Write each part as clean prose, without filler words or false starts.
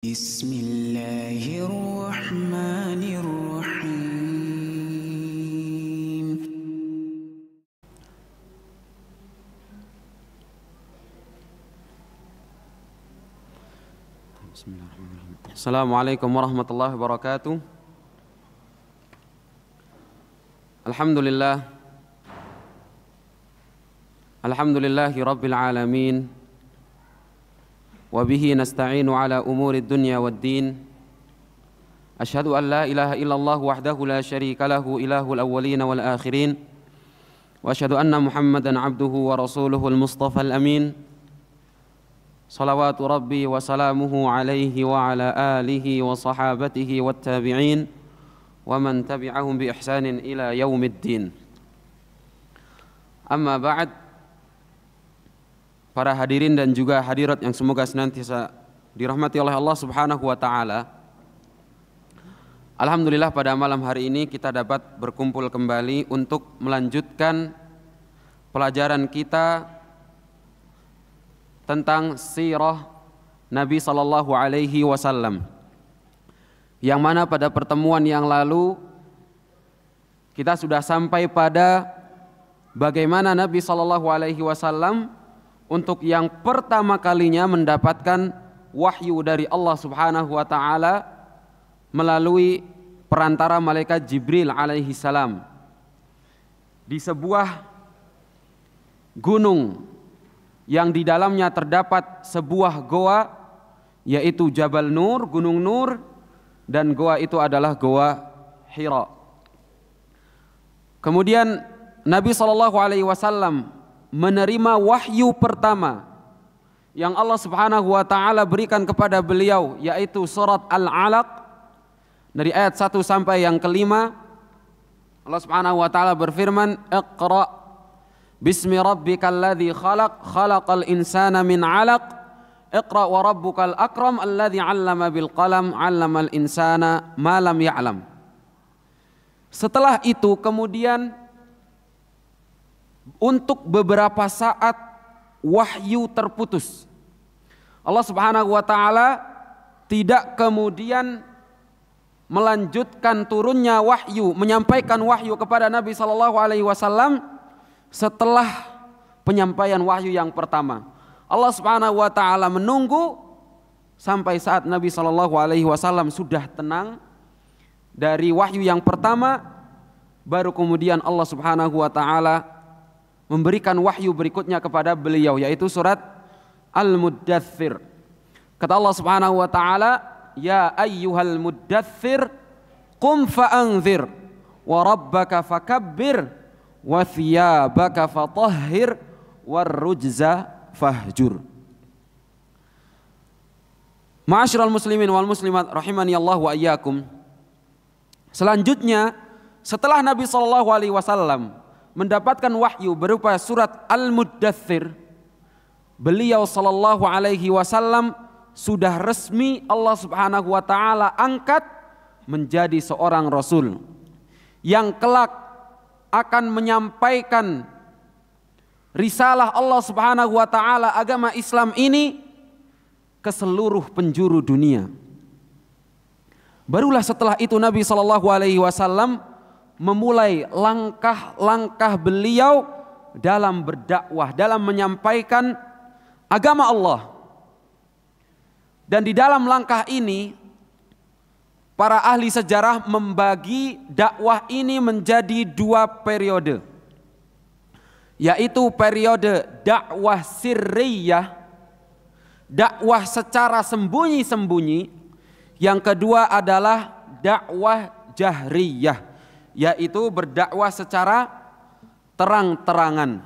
Bismillahirrahmanirrahim. Assalamualaikum warahmatullahi wabarakatuh. Alhamdulillah. Alhamdulillahi rabbil alamin. Wa bihi nasta'inu ala umuri dunya waddin. Asyhadu an la ilaha illallah wahdahu la syarika lahu ilahul awwalin wal akhirin. Wa asyhadu anna Muhammadan abduhu wa rasuluhul mustafa al-amin. Salawatu rabbi wa salamuhu alaihi wa ala alihi wa sahabatihi wat tabi'in wa man tabi'ahum bi ihsanin ila yaumiddin. Amma ba'd. Para hadirin dan juga hadirat yang semoga senantiasa dirahmati oleh Allah Subhanahu wa taala. Alhamdulillah pada malam hari ini kita dapat berkumpul kembali untuk melanjutkan pelajaran kita tentang sirah Nabi sallallahu alaihi wasallam. Yang mana pada pertemuan yang lalu kita sudah sampai pada bagaimana Nabi sallallahu alaihi wasallam untuk yang pertama kalinya mendapatkan wahyu dari Allah Subhanahu wa taala melalui perantara malaikat Jibril alaihi salam di sebuah gunung yang di dalamnya terdapat sebuah goa, yaitu Jabal Nur, Gunung Nur, dan goa itu adalah goa Hira. Kemudian Nabi SAW menerima wahyu pertama yang Allah Subhanahu wa taala berikan kepada beliau, yaitu surat Al-Alaq dari ayat 1 sampai yang kelima. Allah Subhanahu wa taala berfirman, "Iqra bismi rabbikal ladzi khalaq, khalaqal insana min 'alaq, iqra wa rabbukal akram alladzi 'allama bil qalam, 'allamal insana ma lam ya'lam." Setelah itu kemudian untuk beberapa saat wahyu terputus. Allah Subhanahu wa taala tidak kemudian melanjutkan turunnya wahyu, menyampaikan wahyu kepada Nabi sallallahu alaihi wasallam setelah penyampaian wahyu yang pertama. Allah Subhanahu wa taala menunggu sampai saat Nabi sallallahu alaihi wasallam sudah tenang dari wahyu yang pertama, baru kemudian Allah Subhanahu wa taala memberikan wahyu berikutnya kepada beliau, yaitu surat Al-Muddathir. Kata Allah Subhanahu wa taala, "Ya ayyuhal muddathir qum fa'anzir wa rabbaka fakabbir wa thiyabaka fatahhir warrujza fahjur." Ma'asyiral muslimin wal muslimat rahimani Allah wa iyyakum. Selanjutnya setelah Nabi sallallahu alaihi wasallam mendapatkan wahyu berupa surat Al-Muddathir, beliau sallallahu alaihi wasallam sudah resmi Allah Subhanahu wa taala angkat menjadi seorang rasul yang kelak akan menyampaikan risalah Allah Subhanahu wa taala, agama Islam ini, ke seluruh penjuru dunia. Barulah setelah itu Nabi sallallahu alaihi wasallam memulai langkah-langkah beliau dalam berdakwah, dalam menyampaikan agama Allah. Dan di dalam langkah ini para ahli sejarah membagi dakwah ini menjadi dua periode, yaitu periode dakwah sirriyah, dakwah secara sembunyi-sembunyi. Yang kedua adalah dakwah jahriyah, yaitu berdakwah secara terang-terangan.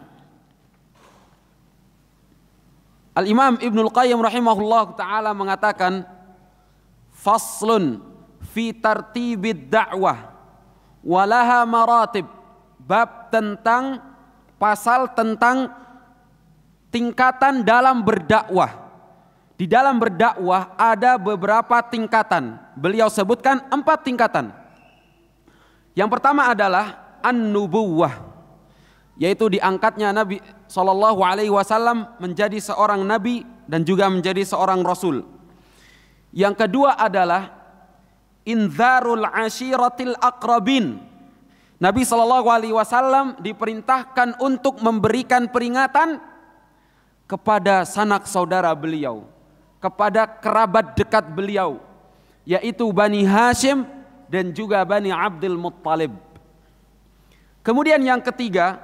Al-Imam Ibnul Qayyim rahimahullah ta'ala mengatakan, faslun fi tartibid da'wah walaha maratib, bab tentang pasal tentang tingkatan dalam berdakwah. Di dalam berdakwah ada beberapa tingkatan. Beliau sebutkan 4 tingkatan. Yang pertama adalah an-nubuwah, yaitu diangkatnya Nabi SAW menjadi seorang nabi dan juga menjadi seorang rasul. Yang kedua adalah inzarul ashiratil aqrabin. Nabi SAW diperintahkan untuk memberikan peringatan kepada sanak saudara beliau, kepada kerabat dekat beliau, yaitu Bani Hashim dan juga Bani Abdul Muttalib. Kemudian yang ketiga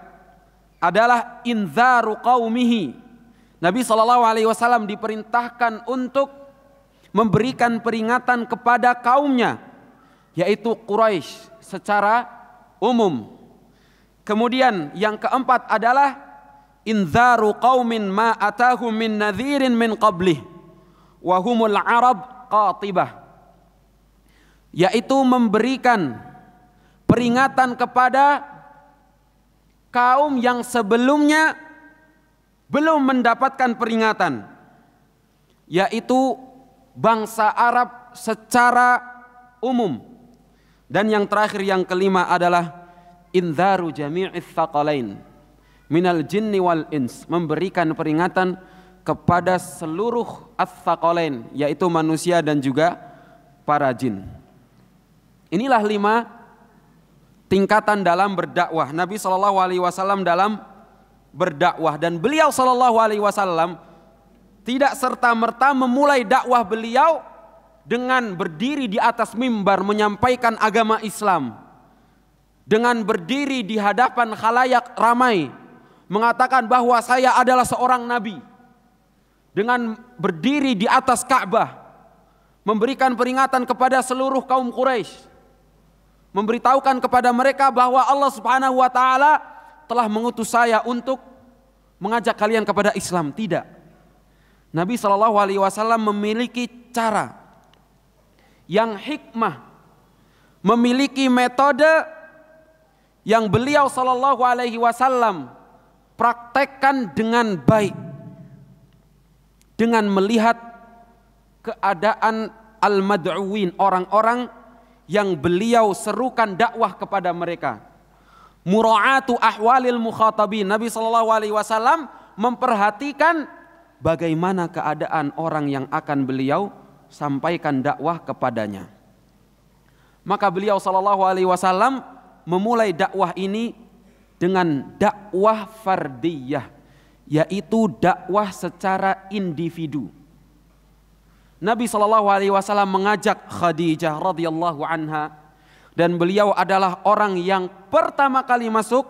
adalah inzaru qaumihi. Nabi SAW diperintahkan untuk memberikan peringatan kepada kaumnya, yaitu Quraisy secara umum. Kemudian yang keempat adalah inzaru qaumin ma atahum min nadhirin min qablih wa humul arab qatibah, yaitu memberikan peringatan kepada kaum yang sebelumnya belum mendapatkan peringatan, yaitu bangsa Arab secara umum. Dan yang terakhir, yang kelima adalah inzaru jami'is tsaqalain minal jinni wal ins, memberikan peringatan kepada seluruh ats-tsaqalain, yaitu manusia dan juga para jin. Inilah 5 tingkatan dalam berdakwah Nabi SAW dalam berdakwah, dan beliau SAW tidak serta-merta memulai dakwah beliau dengan berdiri di atas mimbar menyampaikan agama Islam, dengan berdiri di hadapan khalayak ramai mengatakan bahwa saya adalah seorang nabi, dengan berdiri di atas Ka'bah memberikan peringatan kepada seluruh kaum Quraisy, memberitahukan kepada mereka bahwa Allah Subhanahu wa taala telah mengutus saya untuk mengajak kalian kepada Islam. Tidak. Nabi SAW memiliki cara yang hikmah, memiliki metode yang beliau SAW praktekkan dengan baik, dengan melihat keadaan al-mad'uwin, orang-orang yang beliau serukan dakwah kepada mereka. Mura'atu ahwalil mukhatabin. Nabi SAW memperhatikan bagaimana keadaan orang yang akan beliau sampaikan dakwah kepadanya. Maka beliau SAW memulai dakwah ini dengan dakwah fardiyah, yaitu dakwah secara individu. Nabi SAW mengajak Khadijah radhiyallahu anha, dan beliau adalah orang yang pertama kali masuk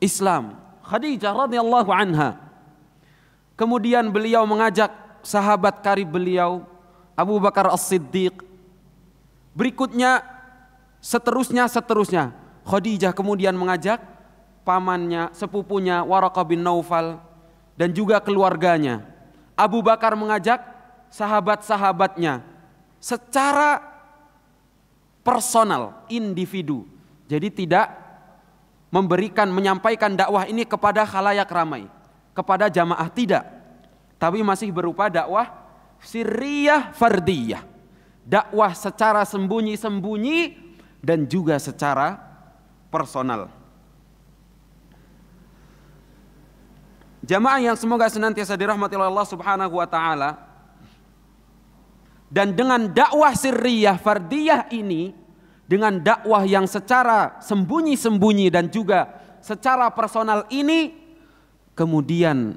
Islam. Khadijah radhiyallahu anha. Kemudian beliau mengajak sahabat karib beliau, Abu Bakar As-Siddiq. Berikutnya seterusnya. Khadijah kemudian mengajak pamannya, sepupunya Waraqah bin Naufal dan juga keluarganya. Abu Bakar mengajak sahabat-sahabatnya secara personal, individu. Jadi tidak menyampaikan dakwah ini kepada khalayak ramai, kepada jamaah, tidak. Tapi masih berupa dakwah sirriyah fardiyah, dakwah secara sembunyi-sembunyi dan juga secara personal. Jamaah yang semoga senantiasa dirahmati oleh Allah Subhanahu wa taala. Dan dengan dakwah sirriyah fardiyah ini, dengan dakwah yang secara sembunyi-sembunyi dan juga secara personal ini, kemudian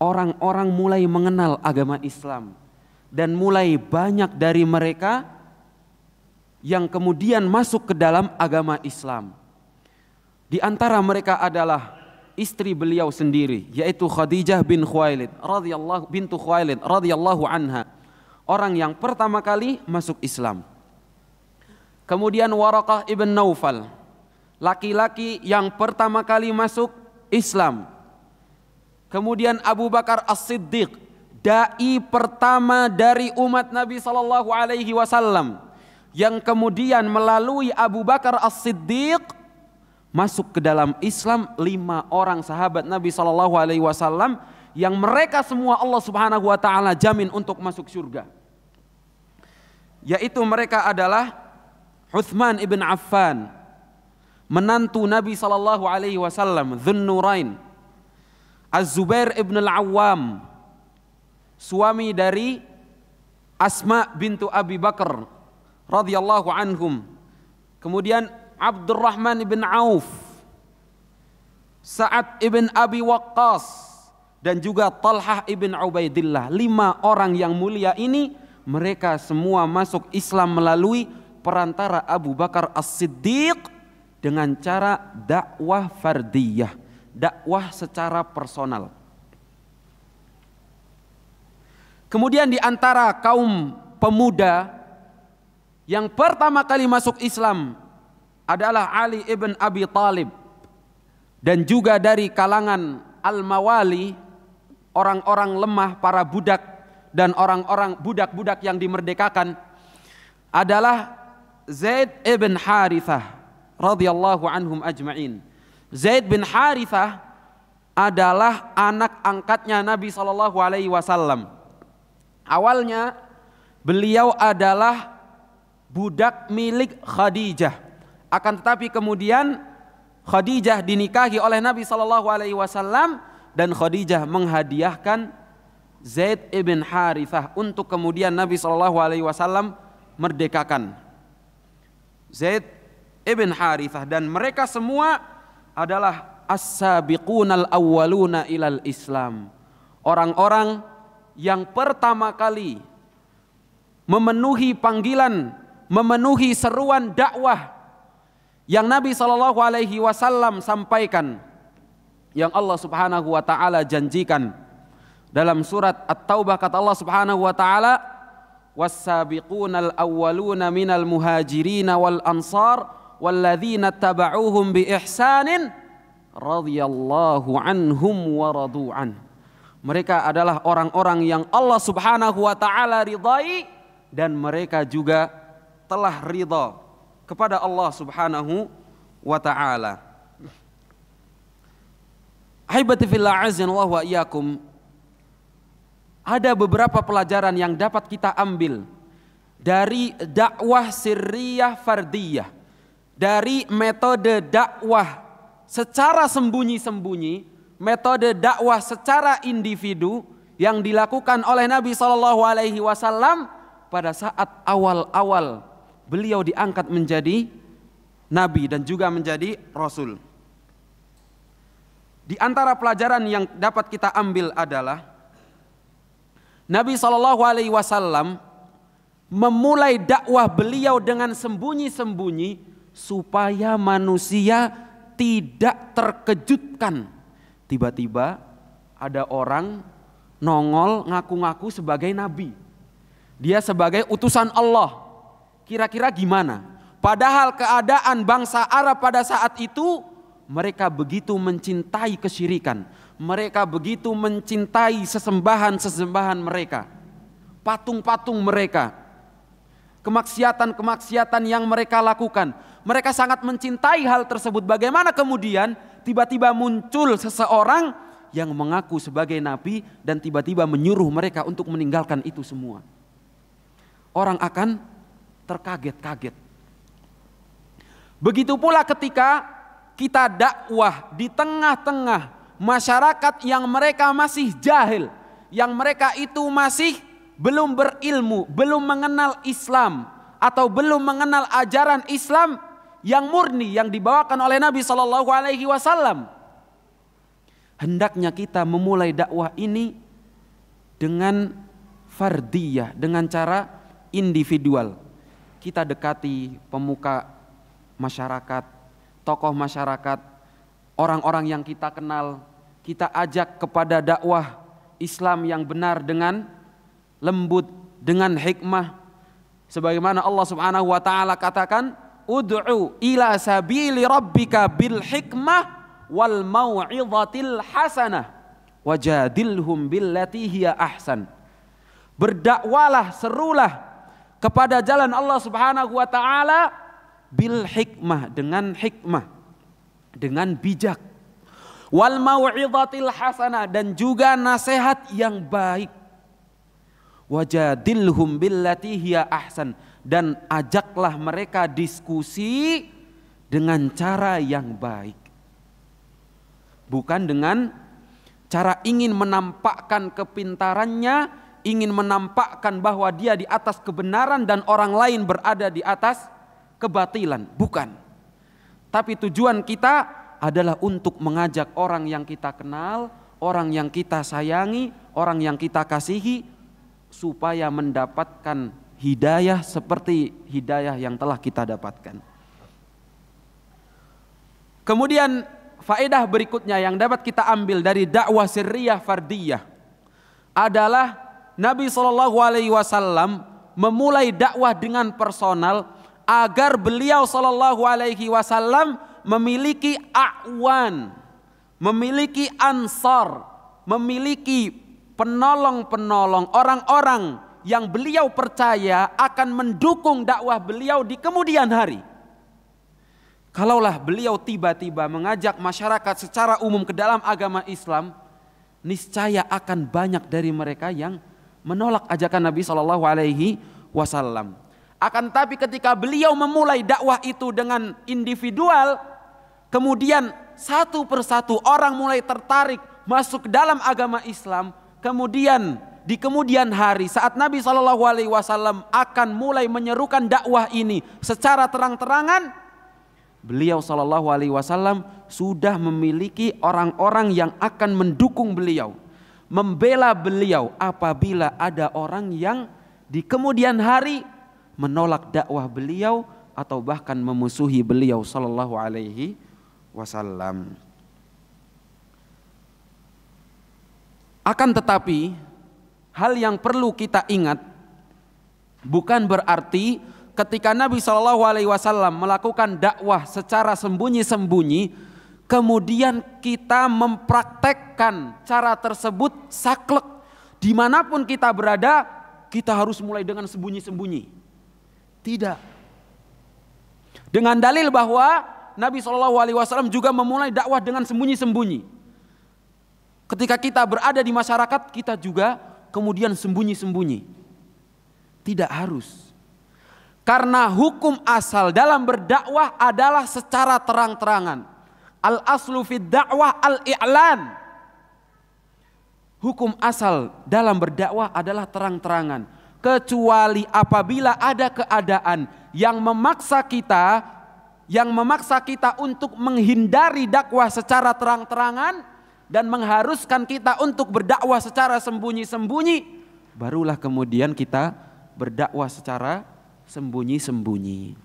orang-orang mulai mengenal agama Islam, dan mulai banyak dari mereka yang kemudian masuk ke dalam agama Islam. Di antara mereka adalah istri beliau sendiri, yaitu Khadijah bintu Khuwailid radhiyallahu anha, orang yang pertama kali masuk Islam. Kemudian Waraqah ibn Naufal, laki-laki yang pertama kali masuk Islam. Kemudian Abu Bakar As-Siddiq, dai pertama dari umat Nabi SAW, yang kemudian melalui Abu Bakar As-Siddiq masuk ke dalam Islam 5 orang sahabat Nabi SAW, yang mereka semua Allah Subhanahu wa taala jamin untuk masuk surga. Yaitu mereka adalah Utsman ibn Affan, menantu Nabi SAW, Dzunnurain. Az-Zubair ibn al-Awwam, suami dari Asma bintu Abi Bakar radhiyallahu anhum, kemudian Abdurrahman ibn Auf, Sa'ad ibn Abi Waqqas, dan juga Talhah ibn Ubaidillah. 5 orang yang mulia ini, mereka semua masuk Islam melalui perantara Abu Bakar As-Siddiq dengan cara dakwah fardiyah, dakwah secara personal. Kemudian di antara kaum pemuda yang pertama kali masuk Islam adalah Ali ibn Abi Thalib, dan juga dari kalangan al-mawali, orang-orang lemah, para budak dan orang-orang budak-budak yang dimerdekakan, adalah Zaid ibn Harithah radhiyallahu anhum ajma'in. Zaid bin Harithah adalah anak angkatnya Nabi SAW. Awalnya beliau adalah budak milik Khadijah, akan tetapi kemudian Khadijah dinikahi oleh Nabi SAW, dan Khadijah menghadiahkan Zaid ibn Harithah untuk kemudian Nabi SAW merdekakan Zaid ibn Harithah. Dan mereka semua adalah as-sabiqunal awwaluna ilal Islam, orang-orang yang pertama kali memenuhi panggilan, memenuhi seruan dakwah yang Nabi SAW sampaikan, yang Allah Subhanahu wa taala janjikan dalam surat At-Taubah. Kata Allah Subhanahu wa taala, was-sabiqunal awwaluna minal muhajirin wal ansar walladzina tabauhum bi ihsanin radhiyallahu anhum wa radu'an. Mereka adalah orang-orang yang Allah Subhanahu wa taala ridai, dan mereka juga telah ridha kepada Allah Subhanahu wa taala. Ahibati fillah, azanallahu wa iyyakum. Ada beberapa pelajaran yang dapat kita ambil dari dakwah sirriyah fardiyah, dari metode dakwah secara sembunyi-sembunyi, metode dakwah secara individu yang dilakukan oleh Nabi SAW pada saat awal-awal beliau diangkat menjadi nabi dan juga menjadi rasul. Di antara pelajaran yang dapat kita ambil adalah Nabi SAW memulai dakwah beliau dengan sembunyi-sembunyi supaya manusia tidak terkejutkan. Tiba-tiba ada orang nongol ngaku-ngaku sebagai nabi, dia sebagai utusan Allah. Kira-kira gimana? Padahal keadaan bangsa Arab pada saat itu, mereka begitu mencintai kesyirikan, mereka begitu mencintai sesembahan-sesembahan mereka, patung-patung mereka, kemaksiatan-kemaksiatan yang mereka lakukan. Mereka sangat mencintai hal tersebut. Bagaimana kemudian tiba-tiba muncul seseorang yang mengaku sebagai nabi dan tiba-tiba menyuruh mereka untuk meninggalkan itu semua? Orang akan terkaget-kaget. Begitu pula ketika kita dakwah di tengah-tengah masyarakat yang mereka masih jahil, yang mereka itu masih belum berilmu, belum mengenal Islam atau belum mengenal ajaran Islam yang murni yang dibawakan oleh Nabi SAW. Hendaknya kita memulai dakwah ini dengan fardiyah, dengan cara individual. Kita dekati pemuka masyarakat, tokoh masyarakat, orang-orang yang kita kenal, kita ajak kepada dakwah Islam yang benar dengan lembut, dengan hikmah. Sebagaimana Allah Subhanahu wa taala katakan, ud'u ila sabili rabbika bil hikmah wal mau'izatil hasanah wajadilhum billati hiya ahsan. Berdakwalah, serulah kepada jalan Allah Subhanahu wa taala bil hikmah, dengan hikmah, dengan bijak, wal mau'izatil hasanah, dan juga nasihat yang baik, wajadilhum billati hiya ahsan, dan ajaklah mereka diskusi dengan cara yang baik, bukan dengan cara ingin menampakkan kepintarannya, ingin menampakkan bahwa dia di atas kebenaran dan orang lain berada di atas kebatilan. Bukan. Tapi tujuan kita adalah untuk mengajak orang yang kita kenal, orang yang kita sayangi, orang yang kita kasihi, supaya mendapatkan hidayah seperti hidayah yang telah kita dapatkan. Kemudian faedah berikutnya yang dapat kita ambil dari dakwah sirriyah fardiyah adalah Nabi SAW memulai dakwah dengan personal agar beliau SAW memiliki a'wan, memiliki ansar, memiliki penolong-penolong, orang-orang yang beliau percaya akan mendukung dakwah beliau di kemudian hari. Kalaulah beliau tiba-tiba mengajak masyarakat secara umum ke dalam agama Islam, niscaya akan banyak dari mereka yang menolak ajakan Nabi SAW. Akan tapi ketika beliau memulai dakwah itu dengan individual, kemudian satu persatu orang mulai tertarik masuk ke dalam agama Islam. Kemudian di kemudian hari saat Nabi SAW akan mulai menyerukan dakwah ini secara terang-terangan, beliau SAW sudah memiliki orang-orang yang akan mendukung beliau, membela beliau apabila ada orang yang di kemudian hari menolak dakwah beliau atau bahkan memusuhi beliau sallallahu alaihi wasallam. Akan tetapi hal yang perlu kita ingat, bukan berarti ketika Nabi sallallahu alaihi wasallam melakukan dakwah secara sembunyi-sembunyi kemudian kita mempraktekkan cara tersebut saklek dimanapun kita berada, kita harus mulai dengan sembunyi-sembunyi. Tidak. Dengan dalil bahwa Nabi SAW juga memulai dakwah dengan sembunyi-sembunyi. Ketika kita berada di masyarakat, kita juga kemudian sembunyi-sembunyi. Tidak harus. Karena hukum asal dalam berdakwah adalah secara terang-terangan. Al-aslu fid dakwah al-i'lan. Hukum asal dalam berdakwah adalah terang-terangan. Kecuali apabila ada keadaan yang memaksa kita untuk menghindari dakwah secara terang-terangan dan mengharuskan kita untuk berdakwah secara sembunyi-sembunyi, barulah kemudian kita berdakwah secara sembunyi-sembunyi.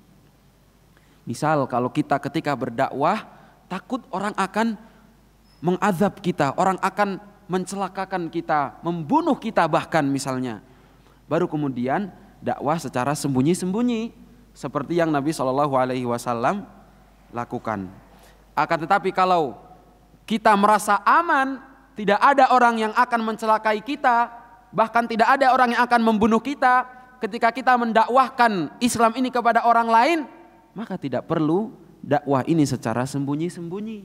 Misal kalau kita ketika berdakwah takut orang akan mengazab kita, orang akan mencelakakan kita, membunuh kita bahkan misalnya, baru kemudian dakwah secara sembunyi-sembunyi seperti yang Nabi SAW lakukan. Akan tetapi kalau kita merasa aman, tidak ada orang yang akan mencelakai kita, bahkan tidak ada orang yang akan membunuh kita, ketika kita mendakwahkan Islam ini kepada orang lain, maka tidak perlu dakwah ini secara sembunyi-sembunyi.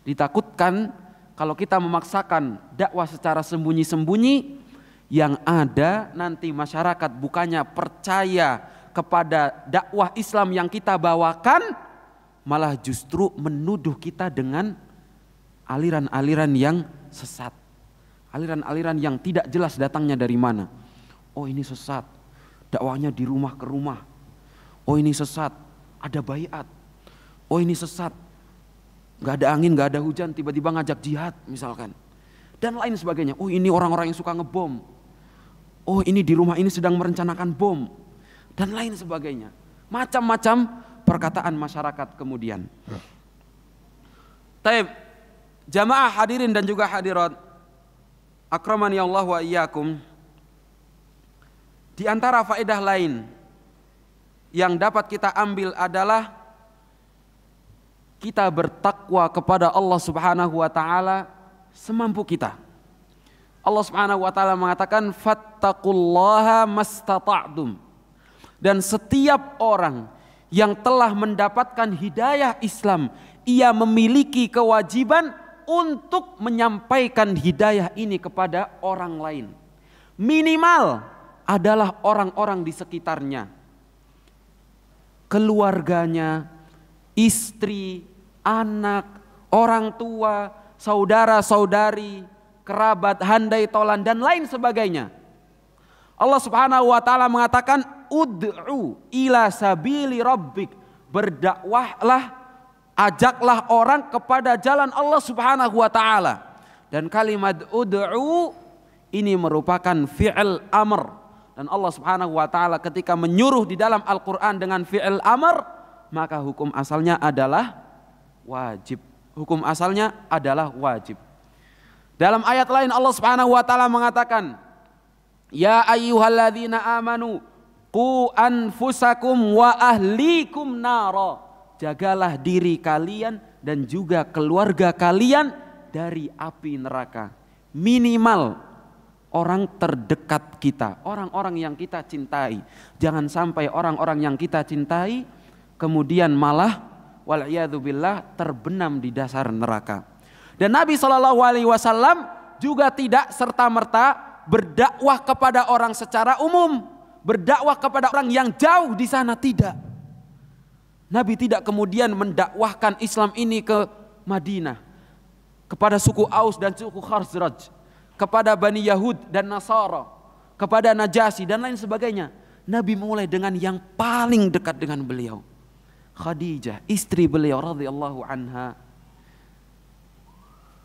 Ditakutkan kalau kita memaksakan dakwah secara sembunyi-sembunyi, yang ada nanti masyarakat bukannya percaya kepada dakwah Islam yang kita bawakan, malah justru menuduh kita dengan aliran-aliran yang sesat, aliran-aliran yang tidak jelas datangnya dari mana. Oh ini sesat, dakwahnya di rumah ke rumah. Oh ini sesat, ada baiat. Oh ini sesat, gak ada angin, gak ada hujan, tiba-tiba ngajak jihad misalkan, dan lain sebagainya. Oh ini orang-orang yang suka ngebom. Oh ini di rumah ini sedang merencanakan bom, dan lain sebagainya. Macam-macam perkataan masyarakat kemudian. Taib, jamaah hadirin dan juga hadirat, akramani Allah wa iyyakum. Di antara faedah lain yang dapat kita ambil adalah kita bertakwa kepada Allah Subhanahu wa taala semampu kita. Allah Subhanahu wa taala mengatakan fattaqullaha mastata'tum. Dan setiap orang yang telah mendapatkan hidayah Islam, ia memiliki kewajiban untuk menyampaikan hidayah ini kepada orang lain. Minimal adalah orang-orang di sekitarnya, keluarganya, istri, anak, orang tua, saudara-saudari, kerabat, handai tolan dan lain sebagainya. Allah Subhanahu wa taala mengatakan ud'u ila sabili rabbik, berdakwahlah, ajaklah orang kepada jalan Allah Subhanahu wa taala. Dan kalimat ud'u ini merupakan fi'il amr, dan Allah Subhanahu wa taala ketika menyuruh di dalam Al-Qur'an dengan fi'il amr, maka hukum asalnya adalah wajib. Hukum asalnya adalah wajib. Dalam ayat lain Allah Subhanahu wa taala mengatakan, ya ayyuhalladzina amanu qu anfusakum wa ahlikum nara. Jagalah diri kalian dan juga keluarga kalian dari api neraka. Minimal orang terdekat kita, orang-orang yang kita cintai. Jangan sampai orang-orang yang kita cintai kemudian malah wal'iyadzubillah terbenam di dasar neraka. Dan Nabi SAW juga tidak serta-merta berdakwah kepada orang secara umum, berdakwah kepada orang yang jauh di sana, tidak. Nabi tidak kemudian mendakwahkan Islam ini ke Madinah, kepada suku Aus dan suku Khazraj, kepada Bani Yahud dan Nasara, kepada Najasyi dan lain sebagainya. Nabi mulai dengan yang paling dekat dengan beliau, Khadijah, istri beliau radhiyallahu anha,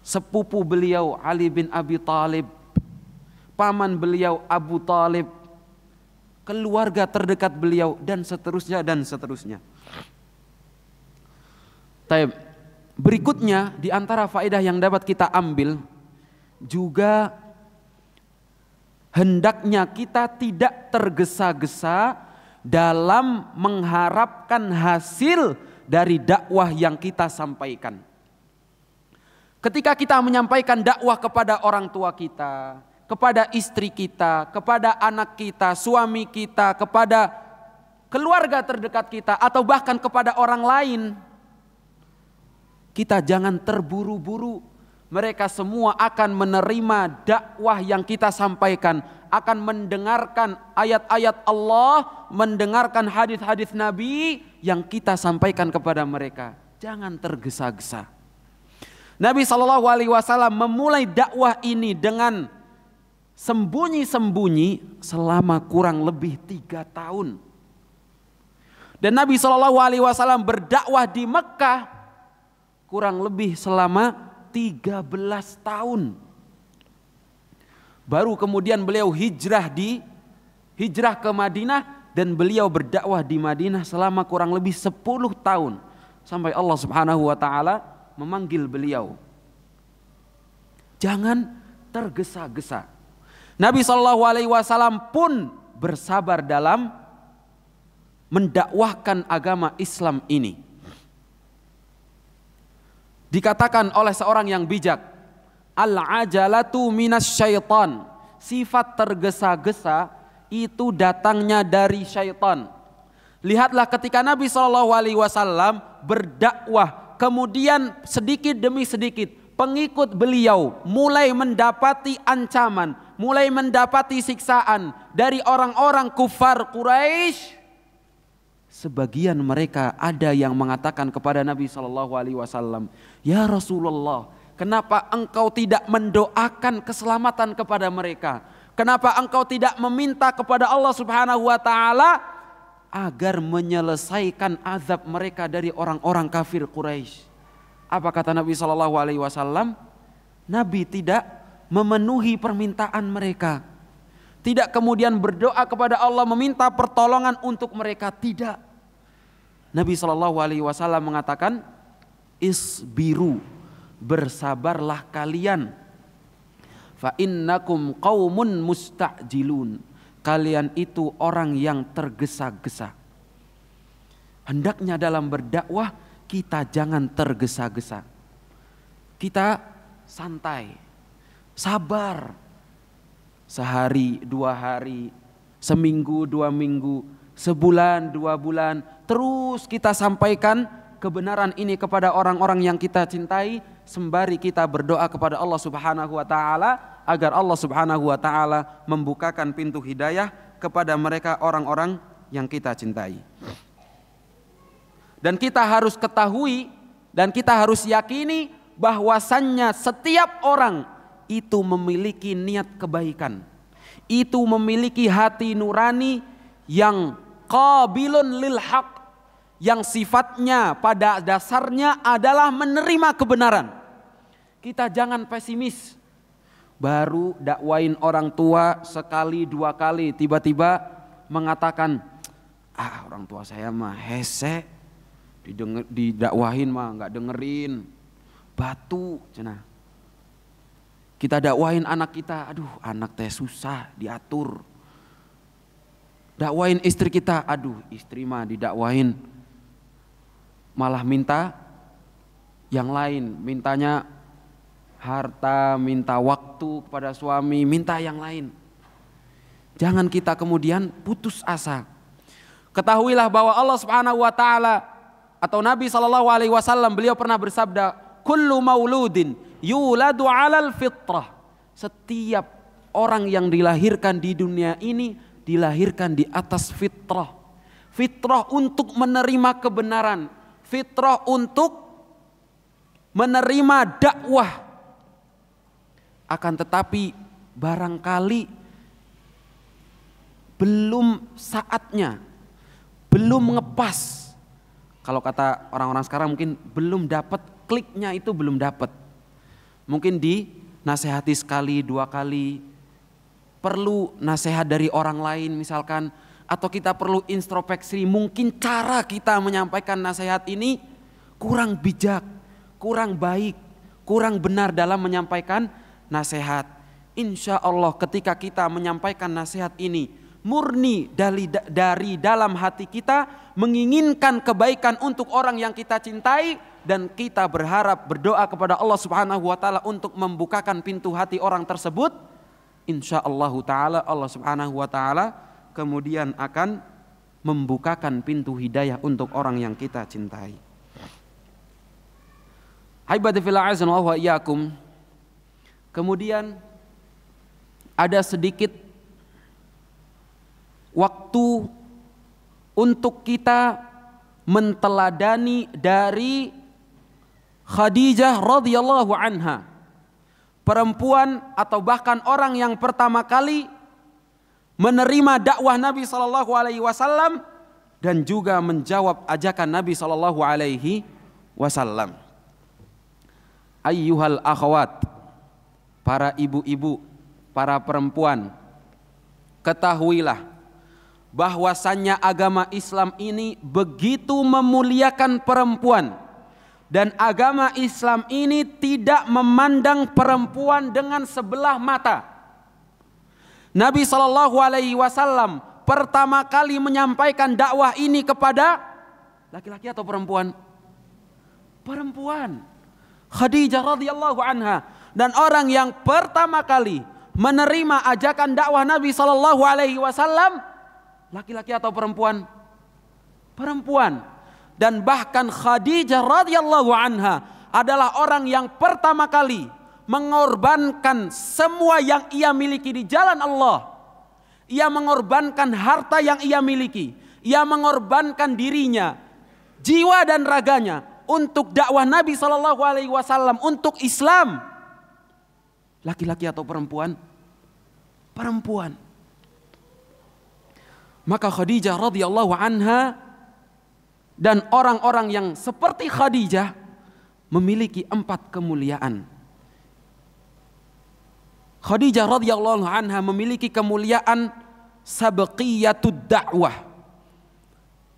sepupu beliau Ali bin Abi Thalib, paman beliau Abu Thalib, keluarga terdekat beliau, dan seterusnya dan seterusnya. Berikutnya di antara faedah yang dapat kita ambil juga hendaknya kita tidak tergesa-gesa dalam mengharapkan hasil dari dakwah yang kita sampaikan. Ketika kita menyampaikan dakwah kepada orang tua kita, kepada istri kita, kepada anak kita, suami kita, kepada keluarga terdekat kita, atau bahkan kepada orang lain, kita jangan terburu-buru. Mereka semua akan menerima dakwah yang kita sampaikan, akan mendengarkan ayat-ayat Allah, mendengarkan hadis-hadis Nabi yang kita sampaikan kepada mereka. Jangan tergesa-gesa. Nabi SAW memulai dakwah ini dengan sembunyi-sembunyi selama kurang lebih 3 tahun. Dan Nabi SAW berdakwah di Mekah kurang lebih selama 13 tahun. Baru kemudian beliau hijrah ke Madinah, dan beliau berdakwah di Madinah selama kurang lebih 10 tahun sampai Allah Subhanahu wa taala memanggil beliau. Jangan tergesa-gesa. Nabi SAW pun bersabar dalam mendakwahkan agama Islam ini. Dikatakan oleh seorang yang bijak, al-ajalatu minasyaitan, sifat tergesa-gesa itu datangnya dari syaitan. Lihatlah ketika Nabi SAW berdakwah, kemudian sedikit demi sedikit pengikut beliau mulai mendapati ancaman, mulai mendapati siksaan dari orang-orang kufar Quraisy. Sebagian mereka ada yang mengatakan kepada Nabi SAW, ya Rasulullah, kenapa engkau tidak mendoakan keselamatan kepada mereka? Kenapa engkau tidak meminta kepada Allah Subhanahu wa taala agar menyelesaikan azab mereka dari orang-orang kafir Quraisy? Apa kata Nabi SAW? Nabi tidak memenuhi permintaan mereka. Tidak kemudian berdoa kepada Allah meminta pertolongan untuk mereka, tidak. Nabi SAW mengatakan, isbiru, bersabarlah kalian. Fa innakum qaumun musta'jilun, kalian itu orang yang tergesa-gesa. Hendaknya dalam berdakwah kita jangan tergesa-gesa. Kita santai, sabar. Sehari, 2 hari, seminggu, 2 minggu, sebulan, 2 bulan, terus kita sampaikan kebenaran ini kepada orang-orang yang kita cintai, sembari kita berdoa kepada Allah Subhanahu wa taala agar Allah Subhanahu wa taala membukakan pintu hidayah kepada mereka orang-orang yang kita cintai. Dan kita harus ketahui dan kita harus yakini bahwasannya setiap orang itu memiliki niat kebaikan. itu memiliki hati nurani yang qabilun lil haq, yang sifatnya pada dasarnya adalah menerima kebenaran. Kita jangan pesimis. Baru dakwain orang tua sekali dua kali tiba-tiba mengatakan, orang tua saya mah hese, didakwahin mah nggak dengerin, batu cenah. Kita dakwain anak kita, aduh anak teh susah diatur. Dakwain istri kita, aduh istri mah didakwain malah minta yang lain, mintanya harta, minta waktu kepada suami, minta yang lain. Jangan kita kemudian putus asa. Ketahuilah bahwa Allah Subhanahu wa taala atau Nabi sallallahu alaihi wasallam beliau pernah bersabda, kullu mauludin yuladu 'alal fitrah. Setiap orang yang dilahirkan di dunia ini dilahirkan di atas fitrah. Fitrah untuk menerima kebenaran, fitrah untuk menerima dakwah. Akan tetapi barangkali belum saatnya, belum ngepas. Kalau kata orang-orang sekarang mungkin belum dapat kliknya, itu belum dapat. Mungkin dinasehati sekali, dua kali, perlu nasihat dari orang lain misalkan, atau kita perlu introspeksi, mungkin cara kita menyampaikan nasihat ini kurang bijak, kurang baik, kurang benar dalam menyampaikan nasihat. Insya Allah ketika kita menyampaikan nasihat ini murni dari dalam hati kita, menginginkan kebaikan untuk orang yang kita cintai, dan kita berharap berdoa kepada Allah Subhanahu wa taala untuk membukakan pintu hati orang tersebut, insya Allah taala Allah Subhanahu wa taala kemudian akan membukakan pintu hidayah untuk orang yang kita cintai. Haibati fillah azan wa iyyakum. Kemudian ada sedikit waktu untuk kita menteladani dari Khadijah radhiyallahu anha, perempuan atau bahkan orang yang pertama kali menerima dakwah Nabi sallallahu alaihi wasallam dan juga menjawab ajakan Nabi sallallahu alaihi wasallam. Ayyuhal akhwat, para ibu-ibu, para perempuan, ketahuilah bahwasannya agama Islam ini begitu memuliakan perempuan, dan agama Islam ini tidak memandang perempuan dengan sebelah mata. Nabi sallallahu alaihi wasallam pertama kali menyampaikan dakwah ini kepada laki-laki atau perempuan? Perempuan. Khadijah radhiyallahu anha. Dan orang yang pertama kali menerima ajakan dakwah Nabi sallallahu alaihi wasallam laki-laki atau perempuan? Perempuan. Dan bahkan Khadijah radhiyallahu anha adalah orang yang pertama kali mengorbankan semua yang ia miliki di jalan Allah. Ia mengorbankan harta yang ia miliki, ia mengorbankan dirinya, jiwa dan raganya untuk dakwah Nabi sallallahu alaihi wasallam, untuk Islam. Laki-laki atau perempuan? Perempuan. Maka Khadijah radhiyallahu anha dan orang-orang yang seperti Khadijah memiliki 4 kemuliaan. Khadijah radhiyallahu anha memiliki kemuliaan sabqiyatud dakwah.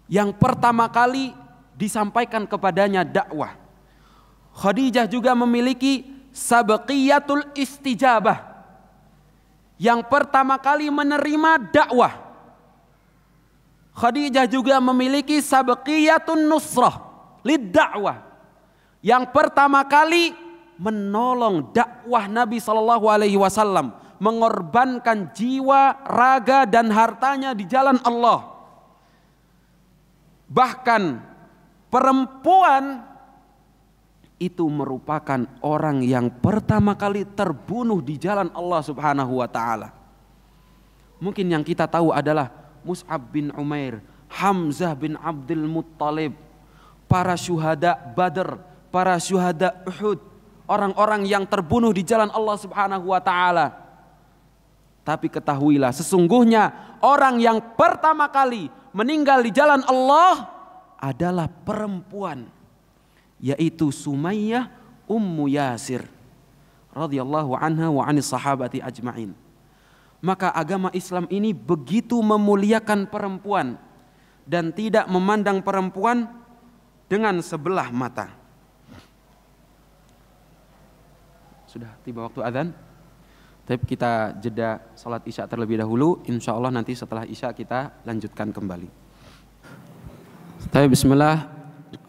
Yang pertama kali disampaikan kepadanya dakwah. Khadijah juga memiliki sabqiyatul istijabah. Yang pertama kali menerima dakwah. Khadijah juga memiliki sabqiyatun nusrah lid dakwah. Yang pertama kali menolong dakwah Nabi sallallahu alaihi wasallam, mengorbankan jiwa, raga dan hartanya di jalan Allah. Bahkan perempuan itu merupakan orang yang pertama kali terbunuh di jalan Allah Subhanahu wa taala. Mungkin yang kita tahu adalah Mus'ab bin Umair, Hamzah bin Abdul Muttalib, para syuhada Badr, para syuhada Uhud, orang-orang yang terbunuh di jalan Allah Subhanahu wa taala. Tapi ketahuilah sesungguhnya orang yang pertama kali meninggal di jalan Allah adalah perempuan, yaitu Sumayyah Ummu Yasir radhiyallahu anha wa anis sahabati ajma'in. Maka agama Islam ini begitu memuliakan perempuan dan tidak memandang perempuan dengan sebelah mata. Sudah tiba waktu azan. Tapi kita jeda salat isya terlebih dahulu. Insya Allah nanti setelah isya kita lanjutkan kembali. Tapi bismillah.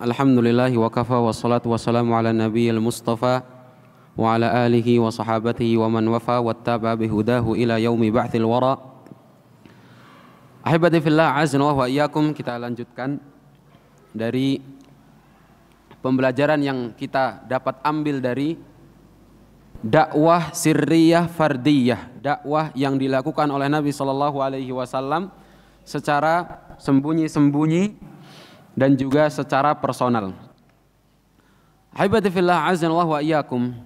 Alhamdulillahi wa kafa wa salatu wa salamu ala nabiyil mustafa wa ala alihi wa sahabatihi wa man wafa wattaba bihudahu ila yaumi ba'thil wara. Ahibati fillah azza wa iyyakum, kita lanjutkan dari pembelajaran yang kita dapat ambil dari dakwah sirriyah fardiyah, dakwah yang dilakukan oleh Nabi SAW secara sembunyi-sembunyi dan juga secara personal. Ahibati fillah azza wa iyyakum,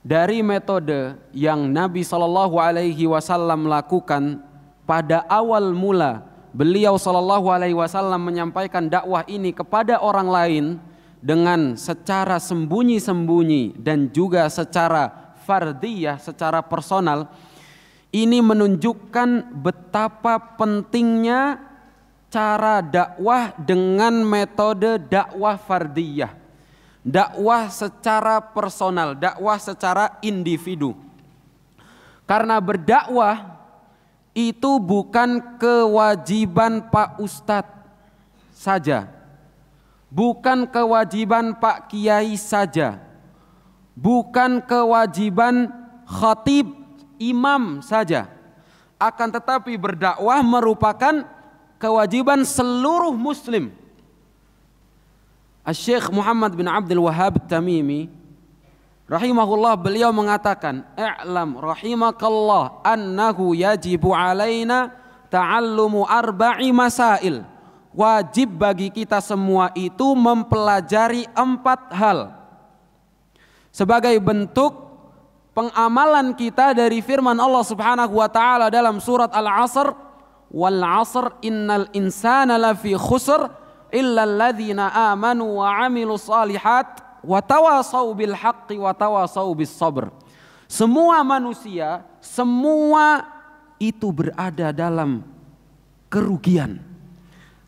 dari metode yang Nabi SAW lakukan pada awal mula beliau SAW menyampaikan dakwah ini kepada orang lain dengan secara sembunyi-sembunyi dan juga secara fardiyah, secara personal, ini menunjukkan betapa pentingnya cara dakwah dengan metode dakwah fardiyah, dakwah secara personal, dakwah secara individu. Karena berdakwah itu bukan kewajiban Pak Ustadz saja, bukan kewajiban Pak Kiai saja, bukan kewajiban khatib imam saja, akan tetapi berdakwah merupakan kewajiban seluruh muslim. Asy-Syaikh Muhammad bin Abdul Wahhab At-Tamimi rahimahullah, beliau mengatakan, "I'lam rahimakallah annahu yajibu alaina ta'allumu arba'i masail." Wajib bagi kita semua itu mempelajari 4 hal sebagai bentuk pengamalan kita dari firman Allah Subhanahu wa taala dalam surat Al-'Asr, "Wal 'asr innal insana lafi khusr illa alladzina amanu wa 'amilus shalihat wa tawasau bil haqqi wa tawasau bis sabr." Semua manusia, semua itu berada dalam kerugian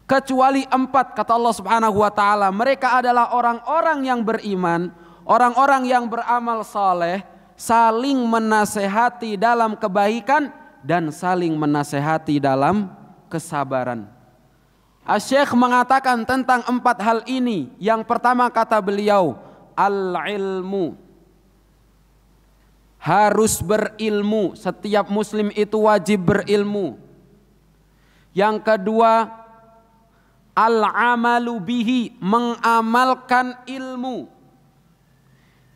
kecuali 4, kata Allah Subhanahu wa taala. Mereka adalah orang-orang yang beriman, orang-orang yang beramal saleh, saling menasehati dalam kebaikan dan saling menasehati dalam kesabaran. Asy-Syaikh mengatakan tentang 4 hal ini. Yang pertama kata beliau, al-ilmu. Harus berilmu. Setiap muslim itu wajib berilmu. Yang kedua, al-amalu bihi, mengamalkan ilmu.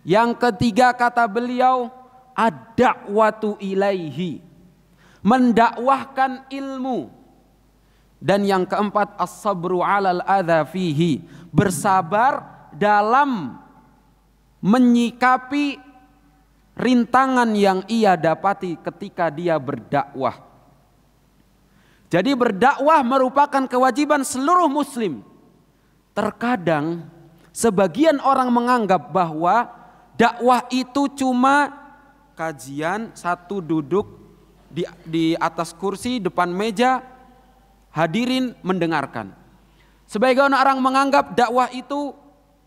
Yang ketiga kata beliau, ad-da'watu ilaihi, mendakwahkan ilmu. Dan yang keempat, as-sabru 'alal adza fihi, bersabar dalam menyikapi rintangan yang ia dapati ketika dia berdakwah. Jadi berdakwah merupakan kewajiban seluruh muslim. Terkadang sebagian orang menganggap bahwa dakwah itu cuma kajian, satu duduk di atas kursi depan meja, hadirin mendengarkan. Sebagian orang menganggap dakwah itu